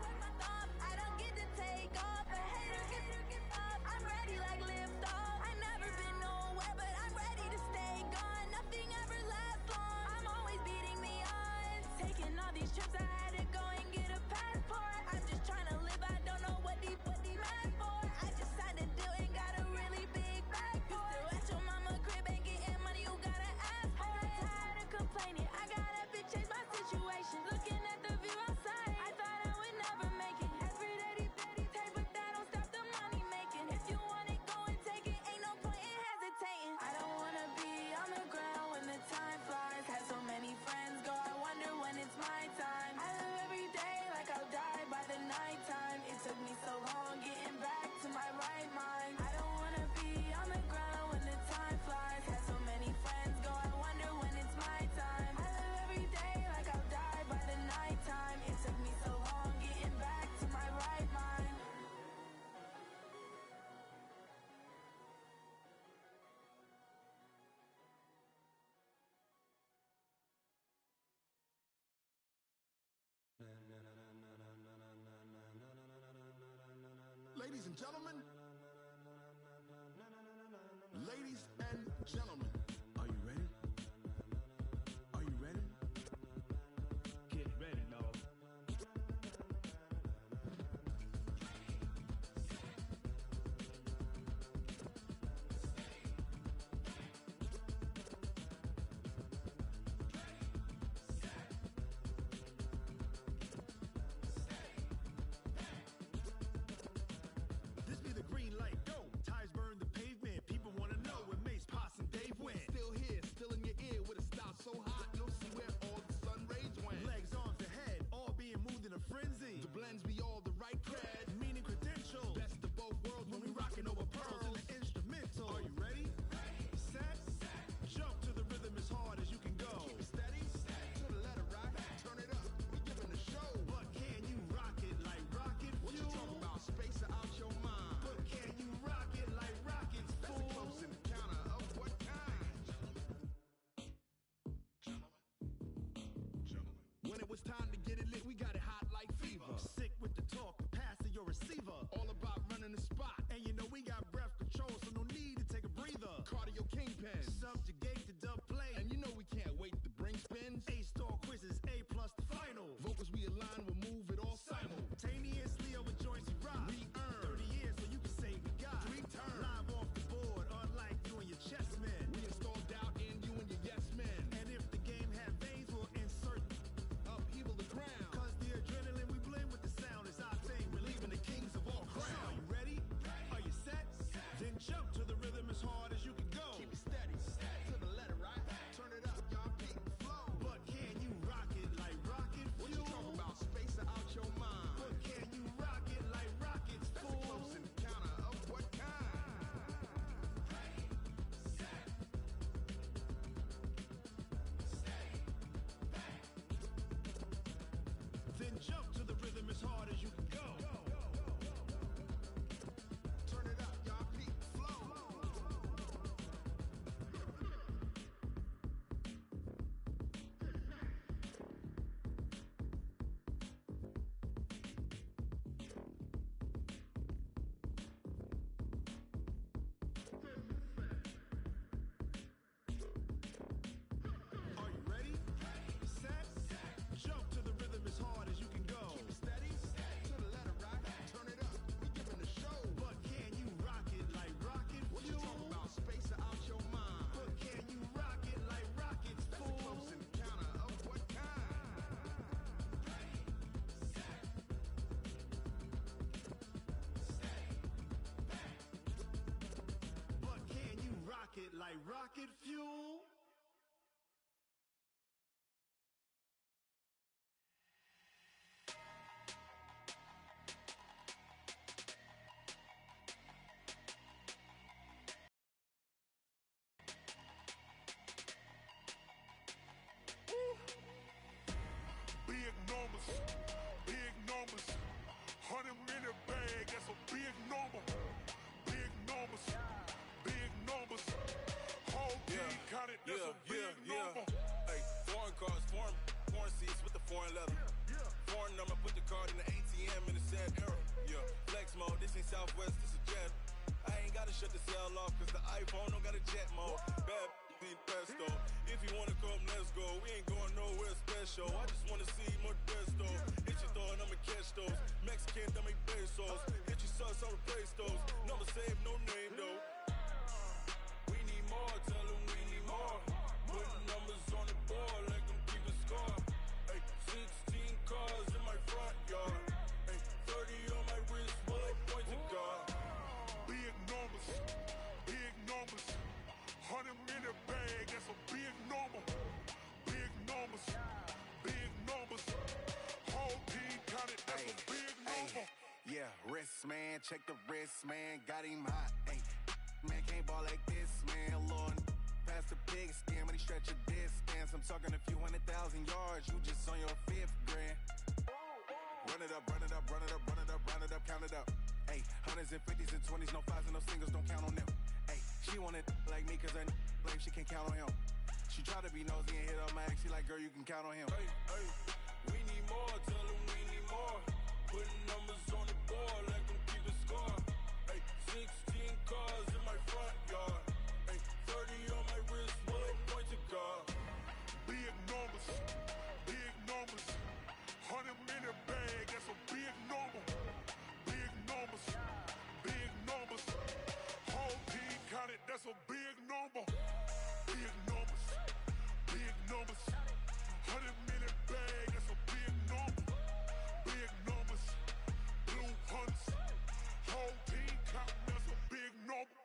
work my thumb, I don't get to take off. A hater gets off, I'm ready like lift off. I never been nowhere, but I'm ready to stay gone. Nothing ever lasts long, I'm always beating the odds. Taking all these trips, I had to go and get a passport. I'm just trying to live, I don't know what the mad for. I just signed a deal and got a really big bag for it. You still at your mama crib and getting money, you gotta ask for it. I got tired of complaining, I gotta bitch change my situation. Looking at the view outside, I thought I would never make it. Every day, take, but that don't stop the money making. If you want it, go and take it, ain't no point in hesitating. I don't wanna be on the ground when the time flies. Had so many friends go, I wonder when it's my time. I live every day like I'll die by the nighttime. It took me so long getting back to my right mind. I don't wanna be on the ground when the time flies. Had so many friends go, I wonder when it's my time. I live every day like I'll die by the nighttime. It took me so long getting back to my right mind. Ladies and gentlemen, ladies and gentlemen, are you ready? Are you ready? Get ready, dog. This be the green light, go. Tires burn the pavement. People wanna know where Mace, Poss, and Dave went. Still here, still in your ear with a style so hot, you'll see where all the sun rays went. Legs, arms, and head, all being moved in a frenzy. The blends be all the right cred, meaning credentials. Best of both worlds when we rockin' over pearls in the instrumental. Are you ready? Set, jump to the rhythm as hard as you can go. Keep it steady, to the letter right. Turn it up, we giving the show. when it was time to get it lit, we got it hot like fever. Sick with the talk, pass to your receiver. All about running the spot. And you know we got breath control, so no need to take a breather. Cardio kingpin, subjugate the dub play. And you know we can't wait to bring spins. A-star quizzes, A+ the final. Vocals we align, we'll move it all simultaneously over joints we rock. We earn 30 years, so you can say we got 3 turns. Live off the board, unlike you and your chess men. We install doubt in you and your yes men. And if the game had veins, we'll insert upheaval the ground. Cause the adrenaline we blend with the sound is our thing. We're leaving the kings of all crowns. So are you ready? Are you set? Then jump to the rhythm as hard as you can go. Keep it steady, to the letter, right? Turn it up, y'all peak the flow. But can you rock it like rocket fuel? What you talking about? Space out your mind. But can you rock it like rockets, fool? That's a close encounter of what kind? Then jump to the rhythm as hard as you can go. Turn it up, y'all peak the flow. Are you ready? Set? Jump to the rhythm as hard as you can go. Keep it steady, to the letter, right? Turn it up, we giving the show. But can you rock it like rocket fuel? What you talking about? Space out your mind. But can you rock it like rockets, fool? That's a close encounter of what kind? But can you rock it like rocket fuel? Big numbers, big numbers. 100-minute bag, that's a big number. Big numbers, big numbers. Whole team counted, that's a big number. Hey, foreign cars, foreign seats with the foreign leather. Foreign number, put the card in the ATM in the sad era. Yeah, flex mode, this ain't Southwest, this is Jet. I ain't gotta shut the cell off, cause the iPhone don't got a jet mode. Bad need pesto. If you wanna come, let's go. We ain't going nowhere special. I just wanna see more desto. Hit your throw and I'ma catch those. Mexican, that make pesos. Hit your sus, I'll replace those. Number save, no name though. We need more, tell them we need more. Putting numbers on the board like I'm keeping score. Hey, 16 cars in my front yard. Hey, 30 on my wrist, what point to God. Big numbers, big numbers. 100-minute bag, that's a big number. Big numbers, big numbers. Whole team counted, that's a big number. Yeah, wrist man, check the wrist man, got him hot. Ay, man can't ball like this, man. Lord, past the pig skin when he stretch a distance. I'm talking a few 100,000 yards, you just on your 5th grand. Run it up, run it up, run it up, run it up, run it up, count it up. Ay, 100s and 50s and 20s, no 5s and no singles, don't count on them. Ay, she want it like me cause her blame, she can't count on him. She try to be nosy and hit up my ex, she like, girl, you can count on him. Hey, hey, we need more, tell them we need more. Putting numbers on the board like I'm keeping score. Hey, 16 cars in my front yard. Hey, 30 on my wrist, what point to God. Big numbers, big numbers. 100-minute bag, that's a big number. Big numbers, big numbers. Whole team counted, that's a big number. Big numbers, big numbers. 100-minute bag, that's a big number. Big numbers, blue hunts. Whole team counting, that's a big number.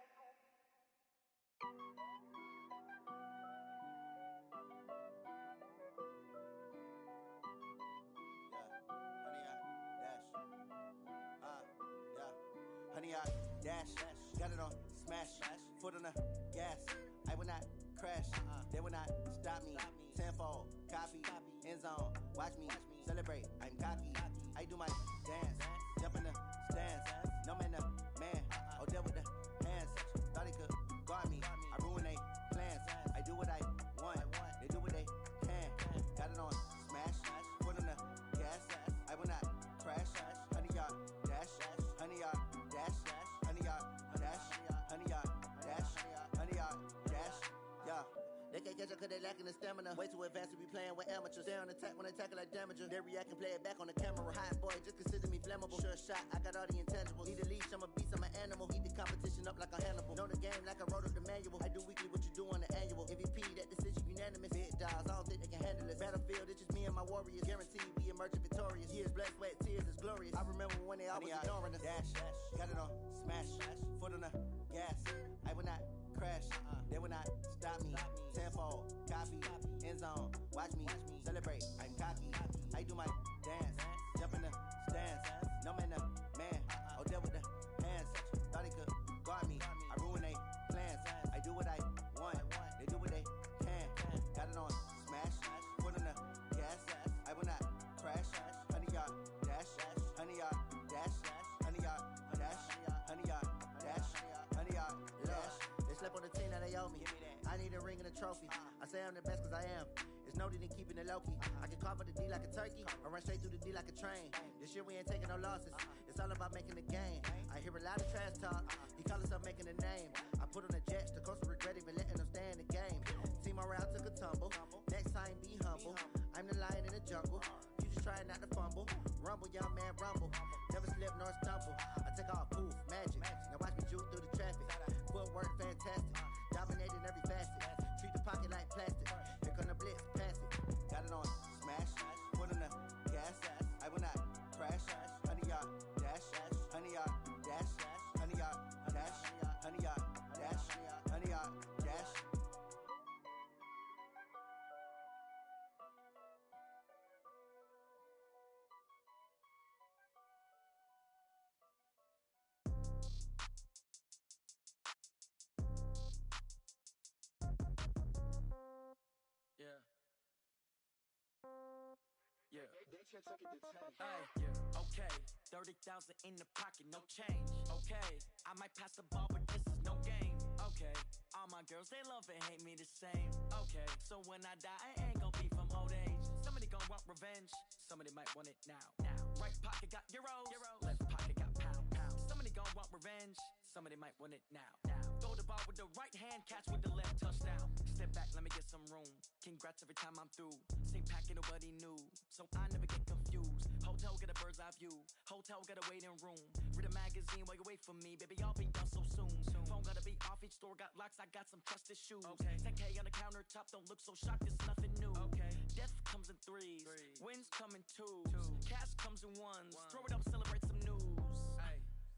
Honey, I dash, got it on smash, foot on the gas. I will not crash, they will not stop me. Tenfold, copy, end zone, watch me celebrate. I'm cocky, I do my dance, jump in the stands. No man, the man, oh, deal with the hands. Thought he could guard me, I ruin they plans. I do what I want, they do what they can. Got it on smash, can't catch up cause they lacking the stamina. Way too advanced to be playing with amateurs. Stay on attack when they tackle like damager. They react and play it back on the camera. Hot boy, just consider me flammable. Sure shot, I got all the intangibles. Need a leash, I'm a beast, I'm an animal. Eat the competition up like a Hannibal. Know the game like I wrote up the manual. I do weekly what you do on the annual. MVP, that decision unanimous. Big dogs, I don't think they can handle it. Battlefield, it's just me and my warriors. Guaranteed we emerging victorious. Years, blood, sweat, tears is glorious. I remember when they always ignoring us. Dash, got it on, smash, foot on the gas. I will not crash, they will not stop me. Tenfold, copy, end zone, watch me celebrate. I'm cocky, I do my dance, jump in the stands. No man, man, oh there with the hands. Thought he could guard me, I ruin they plans. I do what I want, they do what they can. Got it on smash, foot on the gas. I will not crash, 100-yard dash, 100-yard dash, 100-yard dash, 100-yard dash, 100-yard dash. They slept on the team that they owe me. I need a ring and a trophy. I say I'm the best cause I am. It's noted in keeping it low-key. I can carve up the D like a turkey or run straight through the D like a train. This year we ain't taking no losses. It's all about making the game. I hear a lot of trash talk. He call himself making a name. I put on the Jets. The coach regret even letting them stay in the game. Team morale took a tumble. Next time be humble. I'm the lion in the jungle. You just trying not to fumble. Rumble, young man, rumble. Never slip nor stumble. I take off, poof, magic. Now watch me juke through the traffic. Footwork fantastic. Dominating every facet. Treat the pocket like plastic. Here come the blitz, pass it. Got it on smash. Foot on the gas. I will not crash. 100-yard dash. 100-yard dash. 100-yard dash. 100-yard dash. 100-yard dash. Yeah. Yeah, okay. 30,000 in the pocket, no change. Okay, I might pass the ball, but this is no game. Okay, all my girls, they love and hate me the same. Okay, so when I die, I ain't gon' be from old age. Somebody gon' want revenge, somebody might want it now. Right pocket got euros, left pocket got pounds. Somebody gon' want revenge, somebody might want it now. Throw the ball with the right hand, catch with the left, touchdown. Step back, let me get some room. Congrats every time I'm through. Same packet, nobody knew, so I never get confused. Hotel get a bird's eye view. Hotel get a waiting room. Read a magazine while you wait for me, baby. I'll be done so soon. Phone gotta be off. Each store got locks. I got some trusted shoes. 10K on the countertop. Don't look so shocked. It's nothing new. Death comes in threes. Wins come in twos. Cash comes in ones. Throw it up, celebrate some news.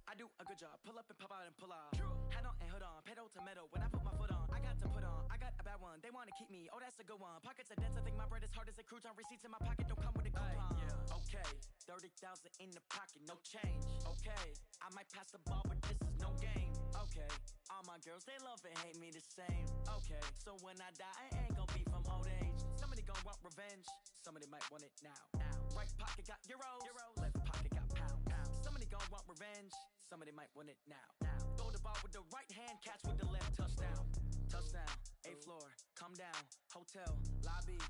I do a good job. Pull up and pop out and pull out. Head on and hood on. Pedal to metal. When I put my foot on, I got to put on. I got a bad one. They want to keep me. Oh, that's a good one. Pockets are dense. I think my bread is hard as a crouton. Receipts in my pocket don't come with a coupon. Okay, 30,000 in the pocket, no change. Okay, I might pass the ball, but this is no game. Okay, all my girls, they love and hate me the same. Okay, so when I die, I ain't gon' be from old age. Somebody gon' want revenge. Somebody might want it now. Right pocket got euros. Left pocket got pounds. Somebody gon' want revenge. Somebody might want it now. Throw the ball with the right hand, catch with the left, touchdown. Touchdown, 8th floor, come down. Hotel, lobby.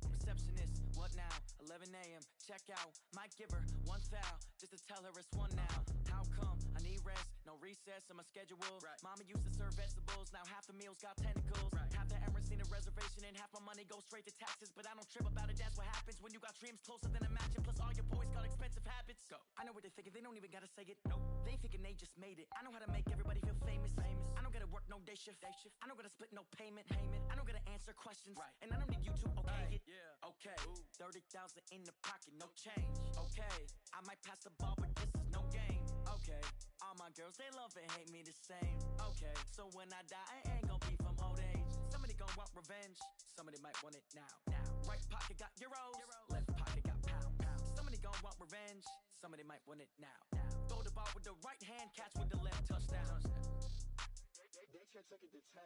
Receptionist, what now? 11 a.m., check out. Might give her one foul, just to tell her it's one now. How come? I need rest, no recess in my schedule. Mama used to serve vegetables, now half the meals got tentacles. Half the Emirates need a reservation and half my money goes straight to taxes. But I don't trip about it, that's what happens when you got dreams closer than a match. And plus all your boys got expensive habits. Go. I know what they're thinking, they don't even gotta say it. Nope. They thinking they just made it. I know how to make everybody feel famous. I don't gotta work no day shift. I don't gotta split no payment. I don't gotta answer questions. And I don't need you to okay it. Okay, 30,000 in the pocket, no change. Okay, I might pass the ball, but this is no game. Okay, all my girls, they love and hate me the same. Okay, so when I die, I ain't gon' be from old age. Somebody gon' want revenge, somebody might want it now. Right pocket got euros, left pocket got pounds. Somebody gon' want revenge, somebody might want it now. Throw the ball with the right hand, catch with the left, touchdown. They can't take it to 10.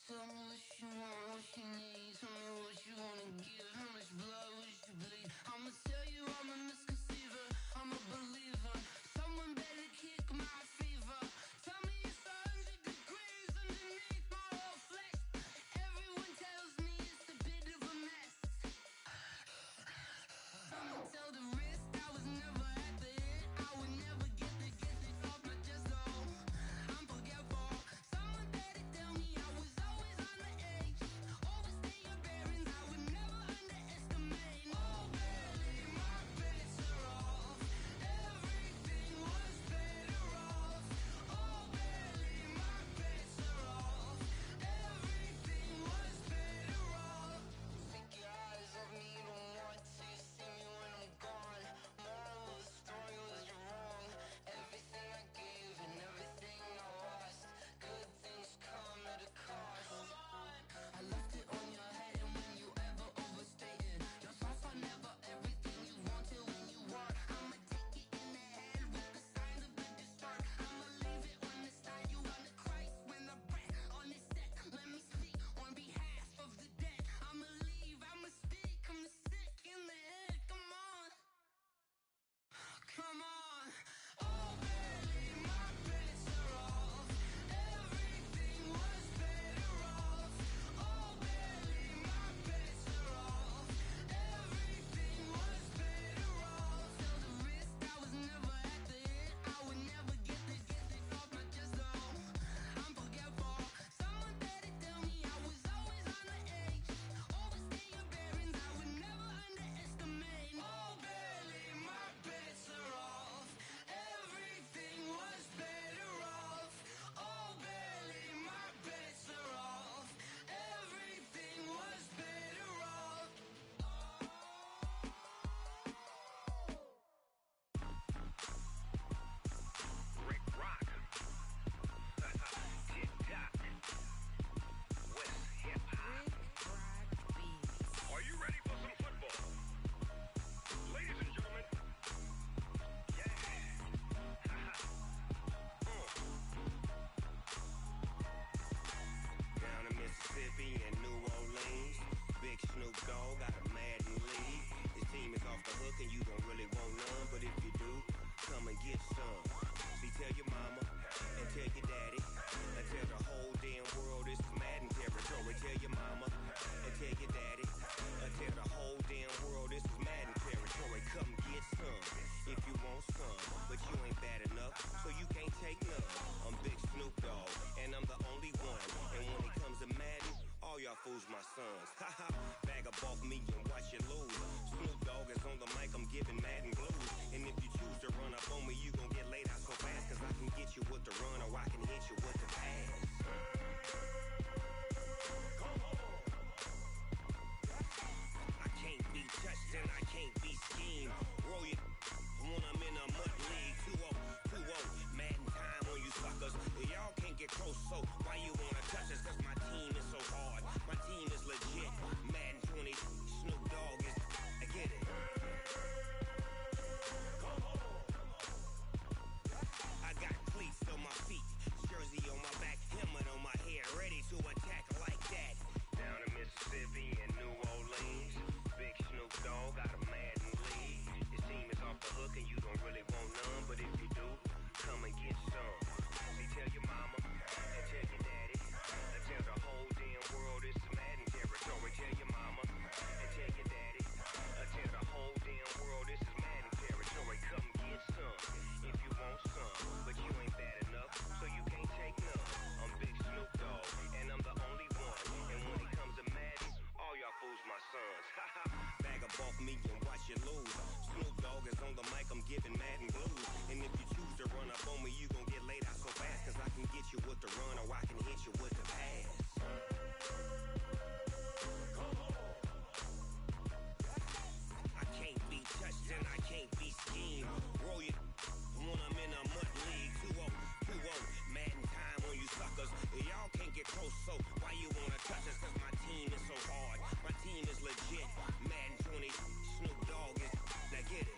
Tell me what you want, what you need. Tell me what you wanna give. How much blood would you bleed? I'ma tell you I'm a misconceiver. I'm a believer. Someone better kick my fever. Tell me it's 100 degrees underneath fools my sons. Haha, bag up off me and watch you lose. Snoop Dogg is on the mic, I'm giving Madden blues. And if you choose to run up on me, you gon' get laid out so fast. Cause I can get you with the run or I can hit you with the pass. I can't be touched and I can't be schemed. Roll you when I'm in a mud league. 2-0, 2-0, Madden time on you suckers. Y'all can't get close, so why you wanna touch us? Cause my team is so hard, my team is legit. Madden 20, Snoop Dogg is, I get it. I got cleats on my feet, jersey on my back, helmet on my head, ready to attack like that. Down in Mississippi and New Orleans, big Snoop Dogg got a Madden league. His team is off the hook and you don't really want none, but if you do, come and get some. See, tell your mama and tell your daddy, and tell the whole damn world it's Madden territory. Tell your mama and tell your daddy, and tell the whole damn world this is Madden territory. Come get some if you want some, but you ain't bad enough, so you can't take none. I'm big Snoop Dogg, and I'm the only one. And when it comes to Madden, all y'all fools my sons. Haha, bag up off me and watch you lose. Snoop Dogg is on the mic, I'm giving Madden blues. And if you choose to run up on me, you gon' get laid out so fast. Cause I can get you with the run or I can hit you with the pass. I can't be touched and I can't be schemed. Roll you when I'm in a mud league. 2-0, 2-0, Madden time on you suckers. Y'all can't get close, so why you wanna touch us? Cause my team is so hard, my team is legit. Madden 20, Snoop Dogg is, now get it.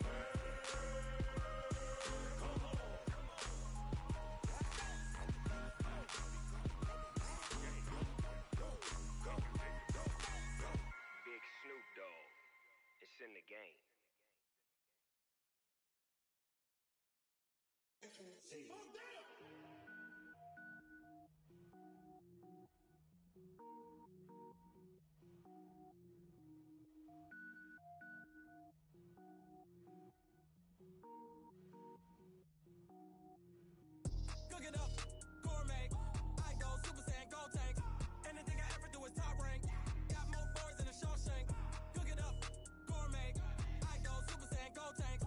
Big Snoop Dogg, it's in the game. Cook it up, gourmet. I go Super Saiyan, go tank. Anything I ever do is top rank. Got more boys than a Shawshank. Cook it up, gourmet. I go Super Saiyan, go tank.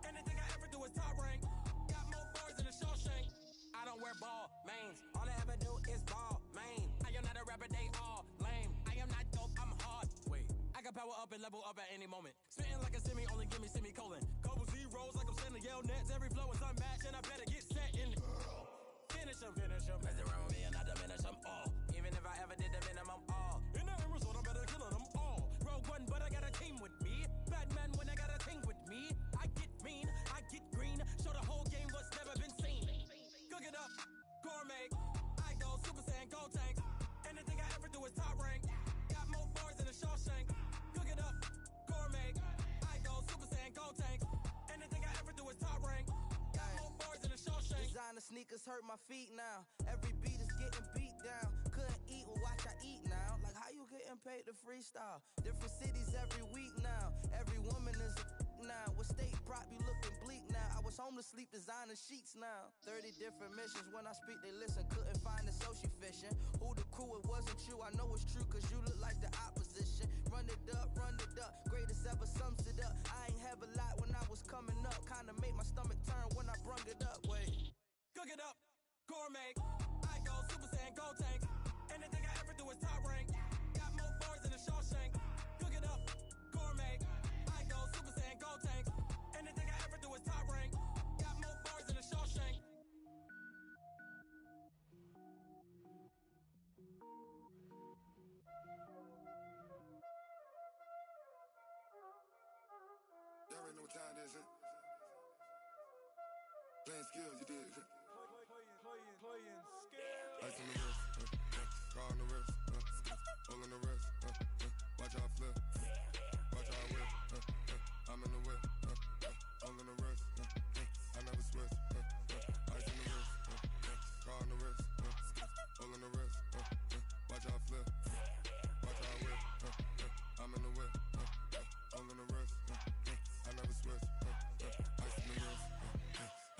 Anything I ever do is top rank. Got more boys than a Shawshank. I don't wear ball mains. All I ever do is ball main. I am not a rapper, they all lame. I am not dope, I'm hard. Wait, I can power up and level up at any moment. Spitting like a semi, only give me semicolon. Couple zeros like I'm sending yell nets. Every flow is unmatched and I better get set in. Finish them. Mess around with me and I diminish them all. Even if I ever did the minimum all. In the result, I better kill them all. Rogue One, but I got a team with me. Batman when I got a team with me. I get mean, I get green. Show the whole game what's never been seen. Cook it up, gourmet. I go Super Saiyan, go tank. Anything I ever do is top rank. Got more boys than a Shawshank. Cook it up, gourmet. I go Super Saiyan, go tank. Anything I ever do is top rank. Got more boys than a Shawshank. Designer sneakers hurt my feet now. Every beat is getting beat down. Couldn't eat, well watch I eat now. Like how you getting paid to freestyle? Different cities every week now. Every woman is a now. With state prop you looking bleak now. I was home to sleep designer sheets now. 30 different missions. When I speak they listen. Couldn't find it so she fishing. Who the crew, it wasn't you. I know it's true cause you look like the opposition. Run it up. Greatest ever sums it up. I ain't have a lot when I was coming up. Kinda made my stomach turn when I brung it up. Wait. Cook it up, gourmet. I go Super Saiyan, go tank. Anything I ever do is top rank. Got more boys than a Shawshank. Cook it up, gourmet. I go Super Saiyan, go tank. Anything I ever do is top rank. Got more boys than a Shawshank. Y'all already know what time it is, huh? Playing skills, you did. Playing skills. Ice on the wrist, car on the wrist, hole on the wrist, watch out flip, watch out whip, I'm in the whip, hole in the wrist, I never switch, ice on the wrist, car on the wrist, hole in the wrist, watch out flip, watch out whip, I'm in the whip, hole in the wrist, I never switch, ice on the wrist,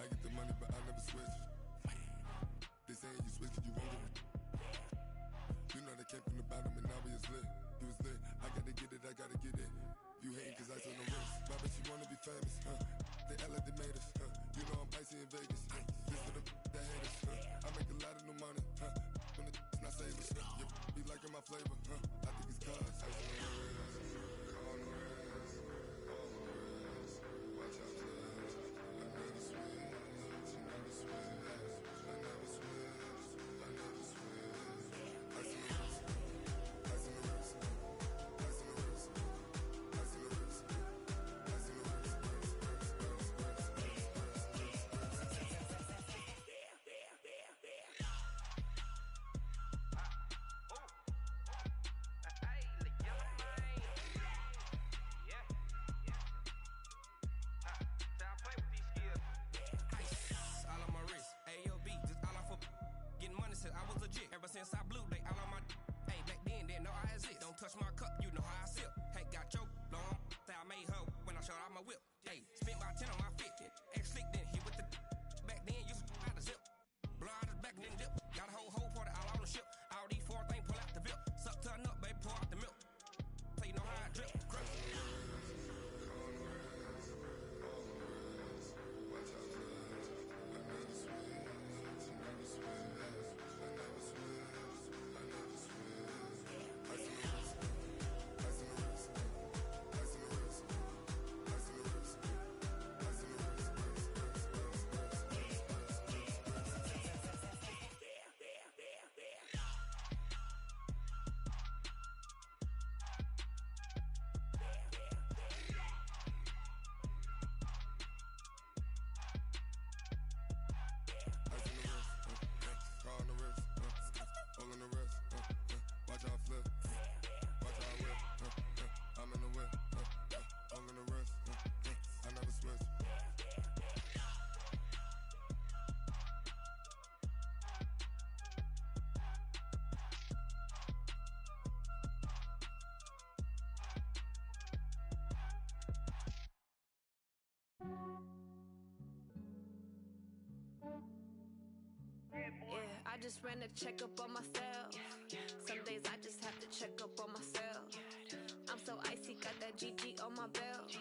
I get the money but I never switch. They saying you switch cause you won't get it. You know they came from the bottom and now we is lit. Vegas. This for the haters. I make a lot of new money. When the not savers. You be liking my flavor. I think it's cause. Ice on the wrist, on the wrist, on the wrist. Watch out, cuz I never switch. You never switch. I never switch. I never switch. Ice on the wrist, ice on the wrist, ice on the wrist, ice on the wrist, ice on the wrist. All on my wrist, AOB, just all off of getting money since I was legit. Ever since I blew, they all on my. Hey, back then, didn't know I exist. Don't touch my cup, you know how I sip. Hey, got your long. Say I made her when I showed out my whip. Hey, spent about 10 on my fit. Ex-slick, then hit with the. Back then, used to out the zip. Blow out the back, then dip. Got a whole party all on the ship. All these four things pull out the VIP. Suck to a nut, baby, pour out the milk. So you know how I drip. Crap. Yeah, I just ran a checkup on myself. Some days I just have to check up on myself. I'm so icy, got that GG on my belt.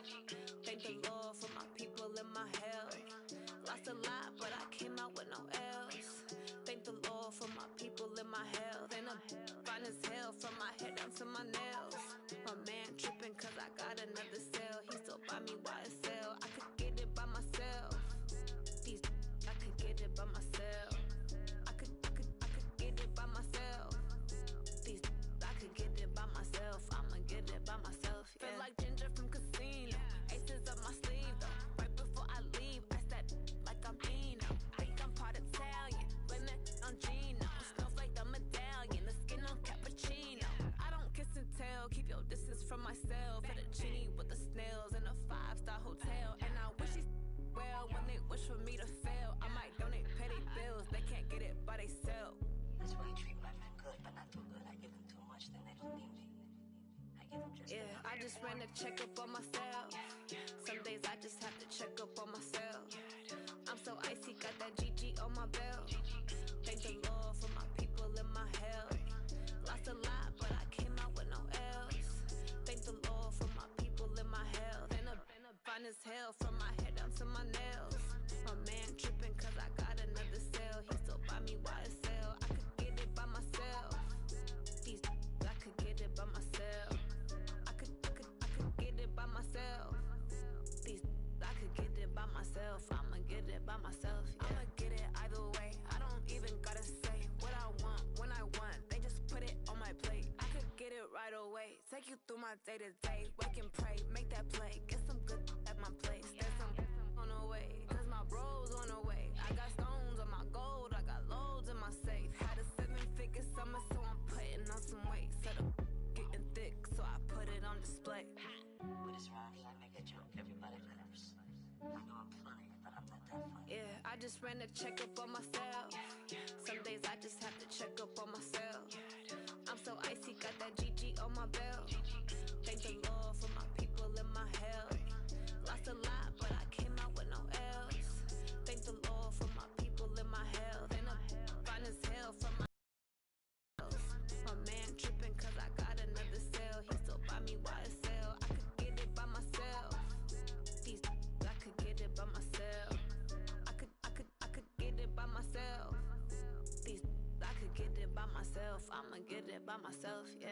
Thank the Lord for my people and my health. Lost a lot, but I came out with no else. Thank the Lord for my people and my health. And I'm fine as hell from my head down to my nails. My man tripping cause I got another cell. He still buy me YSL. I could get it by myself. These I could get it by myself. I could get it by myself. These I could get it by myself. I'ma get it by myself. Yeah. Feel like Ginger from Casino. Aces up my sleeve though. Right before I leave, I said like I'm Dino. Think I'm part Italian. Blame that on Gino. Smells like the medallion. The skin on cappuccino. I don't kiss and tell. Keep your distance from myself. Fettuccine with the snails in a 5-star hotel. And I wish he well when they wish for me to fail. I might donate petty bills. They can't get it by themselves. That's why you treat my men good, but not too good. I give them too much, then they don't need me. I give them just Yeah, I just ran a checkup on myself. Some days I just have to check up on myself. I'm so icy, got that GG on my belt. Thank the Lord for my people and my health. Lost a lot, but I came out with no else. Thank the Lord for my people and my health. And I'm fine as hell from my head down to my nails. My man tripping cause I got another cell. He still buy me YSL. I could get it by myself. These I could get it by myself. I could get it by myself. These I could get it by myself. I'ma get it by myself. Yeah. I'ma get it either way. I don't even gotta say what I want when I want. They just put it on my plate. I could get it right away. Take you through my day to day. Wake and pray, make that play. Get some good at my place. There's some on the way. Cause my bros on the way. I got stones on my gold. I got loads in my safe. Had a 7-figure summer, so I'm putting on some weight. Set up getting thick, so I put it on display. With this rhyme, I make a joke, everybody laughs. I know I'm funny, but I'm not that funny. Yeah, I just ran a checkup on myself. Some days I just have to check up on myself. I'm so icy, got that GG on my belt. Thank the Lord for my people and my health. Lost a lot, but I came out with no else. Thank the Lord for my people and my health. And I'm fine as hell from my health. My man tripping cause I got another cell. He still buy me YSL. I could get it by myself. These I could get it by myself. I could by myself, yeah.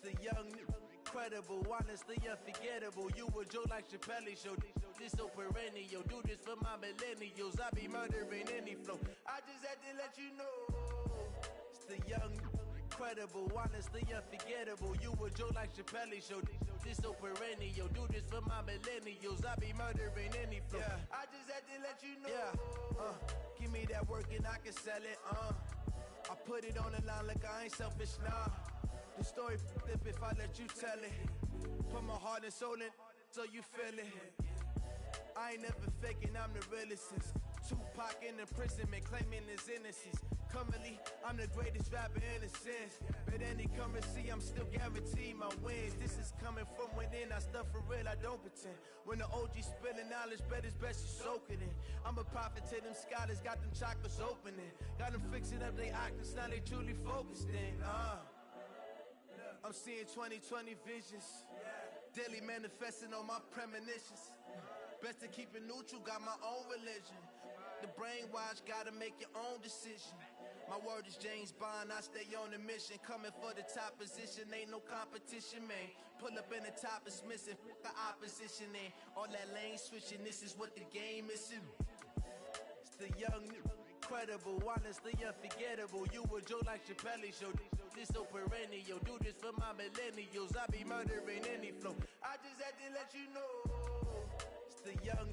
The young, incredible, honestly unforgettable. You a joke like Chappelle show. This so perennial. Do this for my millennials. I be murdering any flow. I just had to let you know. It's the young, incredible, honestly unforgettable. You a joke like Chappelle show. This so perennial. Do this for my millennials. I be murdering any flow. Yeah. I just had to let you know. Yeah. Give me that work and I can sell it. I put it on the line like I ain't selfish, nah. The story flip if I let you tell it. Put my heart and soul in so you feel it. I ain't never faking, I'm the realest since Tupac in imprisonment, claiming his innocence. Currently, I'm the greatest rapper in a sense. But any currency, I'm still guaranteed my wins. This is coming from within, I stuff for real, I don't pretend. When the OG spilling knowledge, bet it's best you soak it in. I'm a prophet to them scholars, got them chakras opening. Got them fixing up their octaves, now they truly focused in. I'm seeing 2020 visions. Daily manifesting on my premonitions. Best to keep it neutral, got my own religion. The brainwash, gotta make your own decision. My word is James Bond, I stay on a mission. Coming for the top position, ain't no competition, man. Pull up in the top is missing, the opposition in. All that lane switching, this is what the game is. It's the young, incredible, honestly unforgettable. You a joke like Chappelle show. This so perennial. Do this for my millennials. I be murdering any flow. I just had to let you know. It's the young,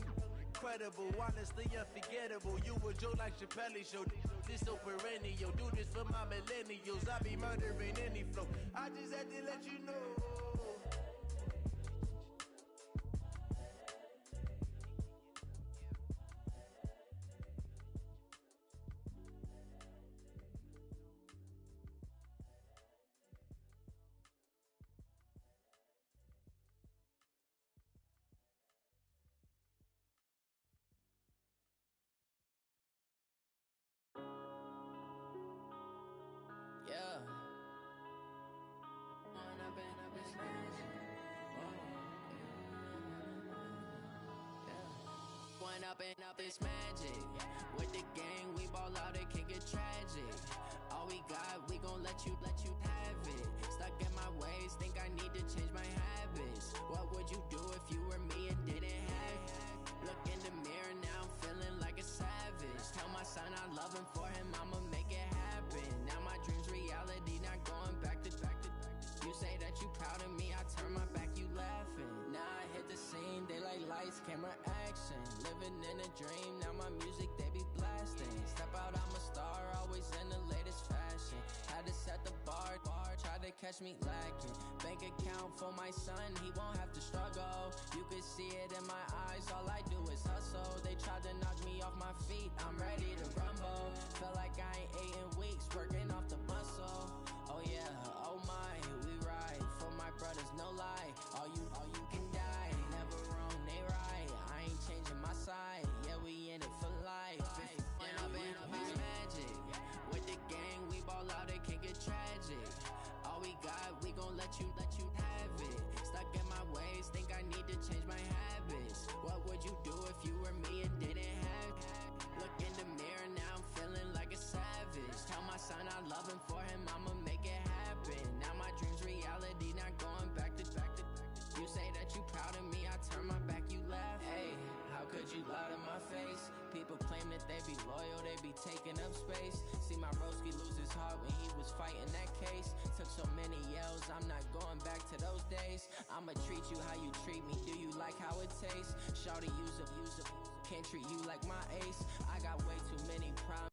incredible, honestly unforgettable. You a joke like Chappelle show. This so perennial. Do this for my millennials. I be murdering any flow. I just had to let you know. Yeah. One up and up is magic. With the gang, we ball out, it can get tragic. All we got, we gon' let you have it. Stuck in my ways, think I need to change my habits. What would you do if you were me and didn't have it? Look in the mirror now, I'm feeling like a savage. Tell my son I love him, for him I'ma make it happen. Now my dreams reality, not going back to. You say that you proud of me, I turn my back, you laughing. Now I hit the scene, they like lights, camera, action. Living in a dream, now my music they be blasting. Step out, I'm a star, always in the latest fashion. Had to set the bar, try to catch me lacking. Bank account for my son, he won't have to struggle. You could see it in my eyes, all I do is hustle. They tried to knock me off my feet, I'm ready to rumble. Felt like I ain't ate in weeks, working off the muscle. Oh yeah, oh my, we ride for my brothers, no lie. All you can die, never wrong, they right. I ain't changing my side, yeah, we in it for life. When up and up is magic. With the gang, we ball out, it can get tragic. All we got, we gon' let you have it. Stuck in my ways, think I need to change my habits. What would you do if you were me and didn't have it? Look in the mirror, now I'm feeling like a savage. Tell my son I love him, for him I'ma make it happen. Now my dreams reality, not going back to. You say that you proud of me, I turn my back, you laugh. Hey, how could you lie to my face? People claim that they be loyal, they be taking up space. See my broski lose his heart when he was fighting that case. Took so many yells, I'm not going back to those days. I'ma treat you how you treat me, do you like how it tastes? Shawty use up, can't treat you like my ace. I got way too many problems.